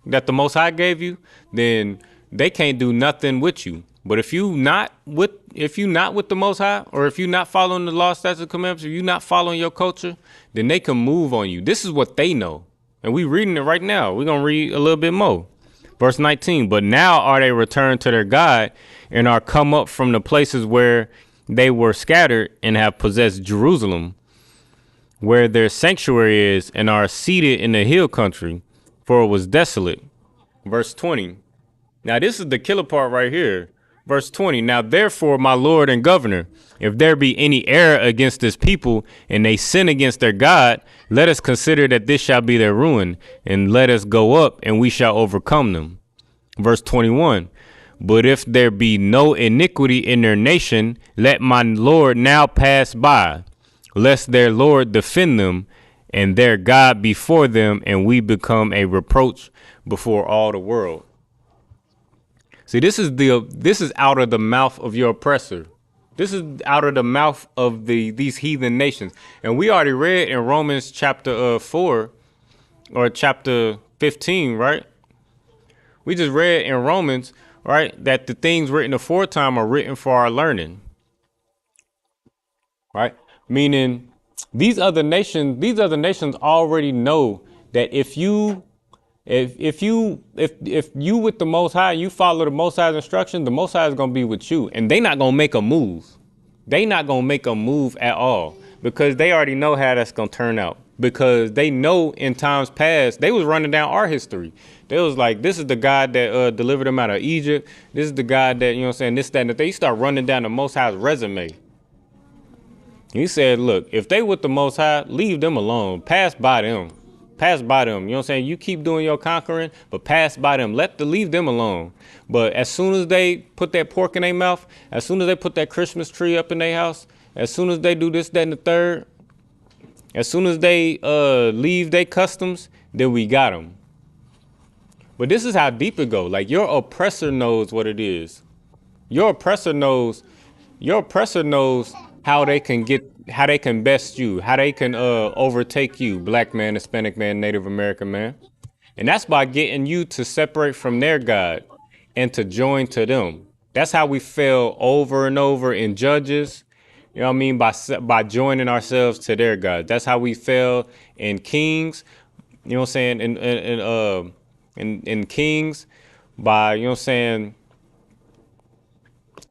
that the Most High gave you, then they can't do nothing with you. But if you not with the Most High, or if you're not following the law, statutes, and commandments, if you're not following your culture, then they can move on you. This is what they know. And we reading it right now. We're going to read a little bit more. Verse 19, but now are they returned to their God and are come up from the places where they were scattered and have possessed Jerusalem, where their sanctuary is, and are seated in the hill country, for it was desolate. Verse 20. Now this is the killer part right here. Verse 20. Now, therefore, my Lord and governor, if there be any error against this people and they sin against their God, let us consider that this shall be their ruin, and let us go up and we shall overcome them. Verse 21. But if there be no iniquity in their nation, let my Lord now pass by, lest their Lord defend them and their God before them, and we become a reproach before all the world. See, this is out of the mouth of your oppressor. This is out of the mouth of these heathen nations. And we already read in Romans chapter 4 or chapter 15, right? We just read in Romans, right, that the things written aforetime are written for our learning, right? Meaning these other nations already know that if you with the Most High, you follow the Most High's instructions, the Most High is gonna be with you, and they not gonna make a move. They not gonna make a move at all because they already know how that's gonna turn out. Because they know in times past they was running down our history. They was like, this is the God that delivered them out of Egypt. This is the God that, you know what I'm saying, this, that, and that. They start running down the Most High's resume. He said, look, if they with the Most High, leave them alone. Pass by them. Pass by them. You know what I'm saying? You keep doing your conquering, but pass by them. Leave them alone. But as soon as they put that pork in their mouth, as soon as they put that Christmas tree up in their house, as soon as they do this, that, and the third, as soon as they leave their customs, then we got them. But this is how deep it goes. Like, your oppressor knows what it is. Your oppressor knows how they can best you, how they can overtake you, black man, Hispanic man, Native American man. And that's by getting you to separate from their God and to join to them. That's how we fail over and over in Judges. You know what I mean? By joining ourselves to their God. That's how we fail in Kings. You know what I'm saying? In Kings, by, you know what I'm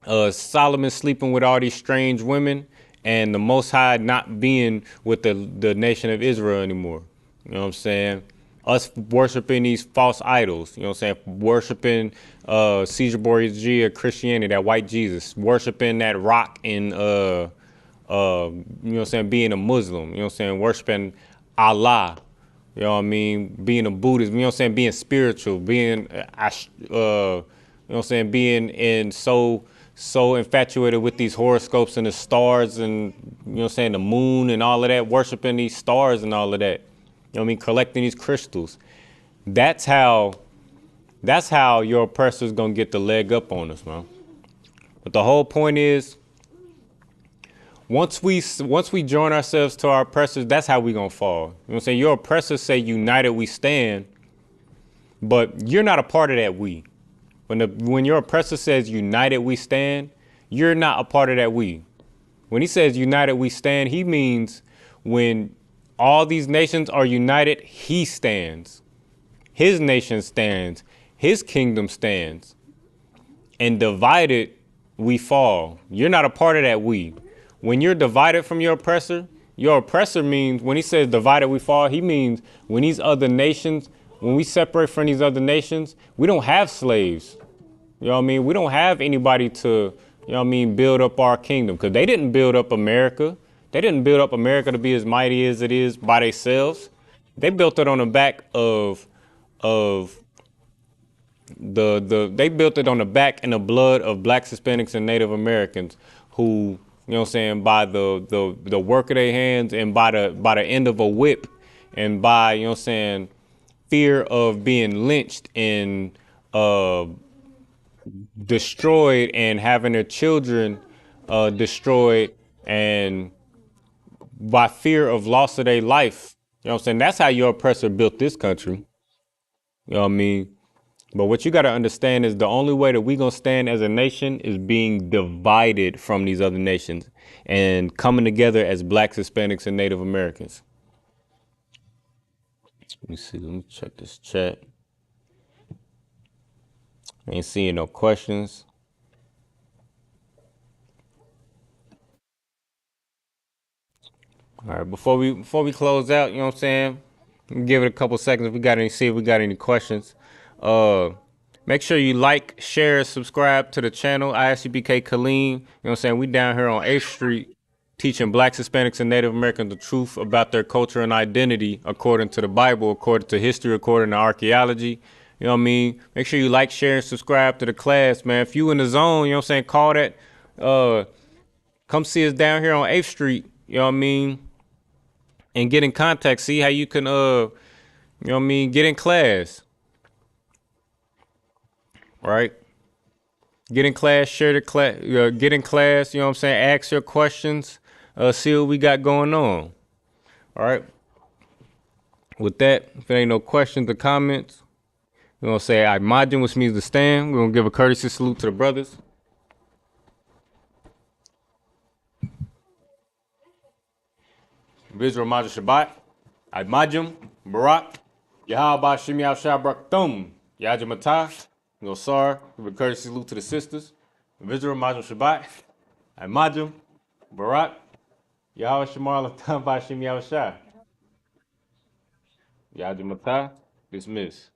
saying, Solomon sleeping with all these strange women and the Most High not being with the nation of Israel anymore. You know what I'm saying? Us worshiping these false idols, you know what I'm saying? Worshiping Caesar Borgia Christianity, that white Jesus, worshiping that rock in you know what I'm saying, being a Muslim, you know what I'm saying, worshiping Allah. You know what I mean? Being a Buddhist, you know what I'm saying? Being spiritual, being, you know what I'm saying? Being so infatuated with these horoscopes and the stars and, you know what I'm saying? The moon and all of that, worshiping these stars and all of that. You know what I mean? Collecting these crystals. That's how your oppressor's gonna get the leg up on us, man. But the whole point is, once we join ourselves to our oppressors, that's how we gonna fall. You know what I'm saying? Your oppressors say united we stand, but you're not a part of that we. When your oppressor says united we stand, you're not a part of that we. When he says united we stand, he means when all these nations are united, he stands. His nation stands. His kingdom stands. And divided, we fall. You're not a part of that we. When you're divided from your oppressor means, when he says divided we fall, he means when these other nations, when we separate from these other nations, we don't have slaves. You know what I mean? We don't have anybody to, you know what I mean, build up our kingdom, because they didn't build up America. They didn't build up America to be as mighty as it is by themselves. They built it on the back they built it on the back and the blood of blacks, Hispanics, and Native Americans who, you know what I'm saying, by the work of their hands and by the end of a whip and by, you know what I'm saying, fear of being lynched and destroyed and having their children destroyed, and by fear of loss of their life. You know what I'm saying? That's how your oppressor built this country. You know what I mean? But what you got to understand is the only way that we going to stand as a nation is being divided from these other nations and coming together as blacks, Hispanics, and Native Americans. Let me see. Let me check this chat. I ain't seeing no questions. All right, before we close out, you know what I'm saying? Give it a couple seconds if we got any questions. Make sure you like, share, subscribe to the channel, ISUPK Killeen. You know what I'm saying? We down here on 8th Street teaching Blacks, Hispanics, and Native Americans the truth about their culture and identity according to the Bible, according to history, according to archaeology. You know what I mean? Make sure you like, share, and subscribe to the class, man. If you in the zone, you know what I'm saying, call that. Come see us down here on 8th Street, you know what I mean? And get in contact. See how you can, you know what I mean, get in class. Right? Get in class, share the class, get in class, you know what I'm saying? Ask your questions, see what we got going on. All right. With that, if there ain't no questions or comments, we're going to say I imagine, which means to stand. We're going to give a courtesy salute to the brothers. Vizra Majah Shabbat, I imagine, Barak, Yahaba Shimi Al Shabrak Thum, Yajamatah. No, sorry. Give a courtesy salute to the sisters. Vizra Majum Shabbat. Imajum. Barak. Yahweh Shamar Latam Bashim Yahushua. Yajum Matah. Dismiss.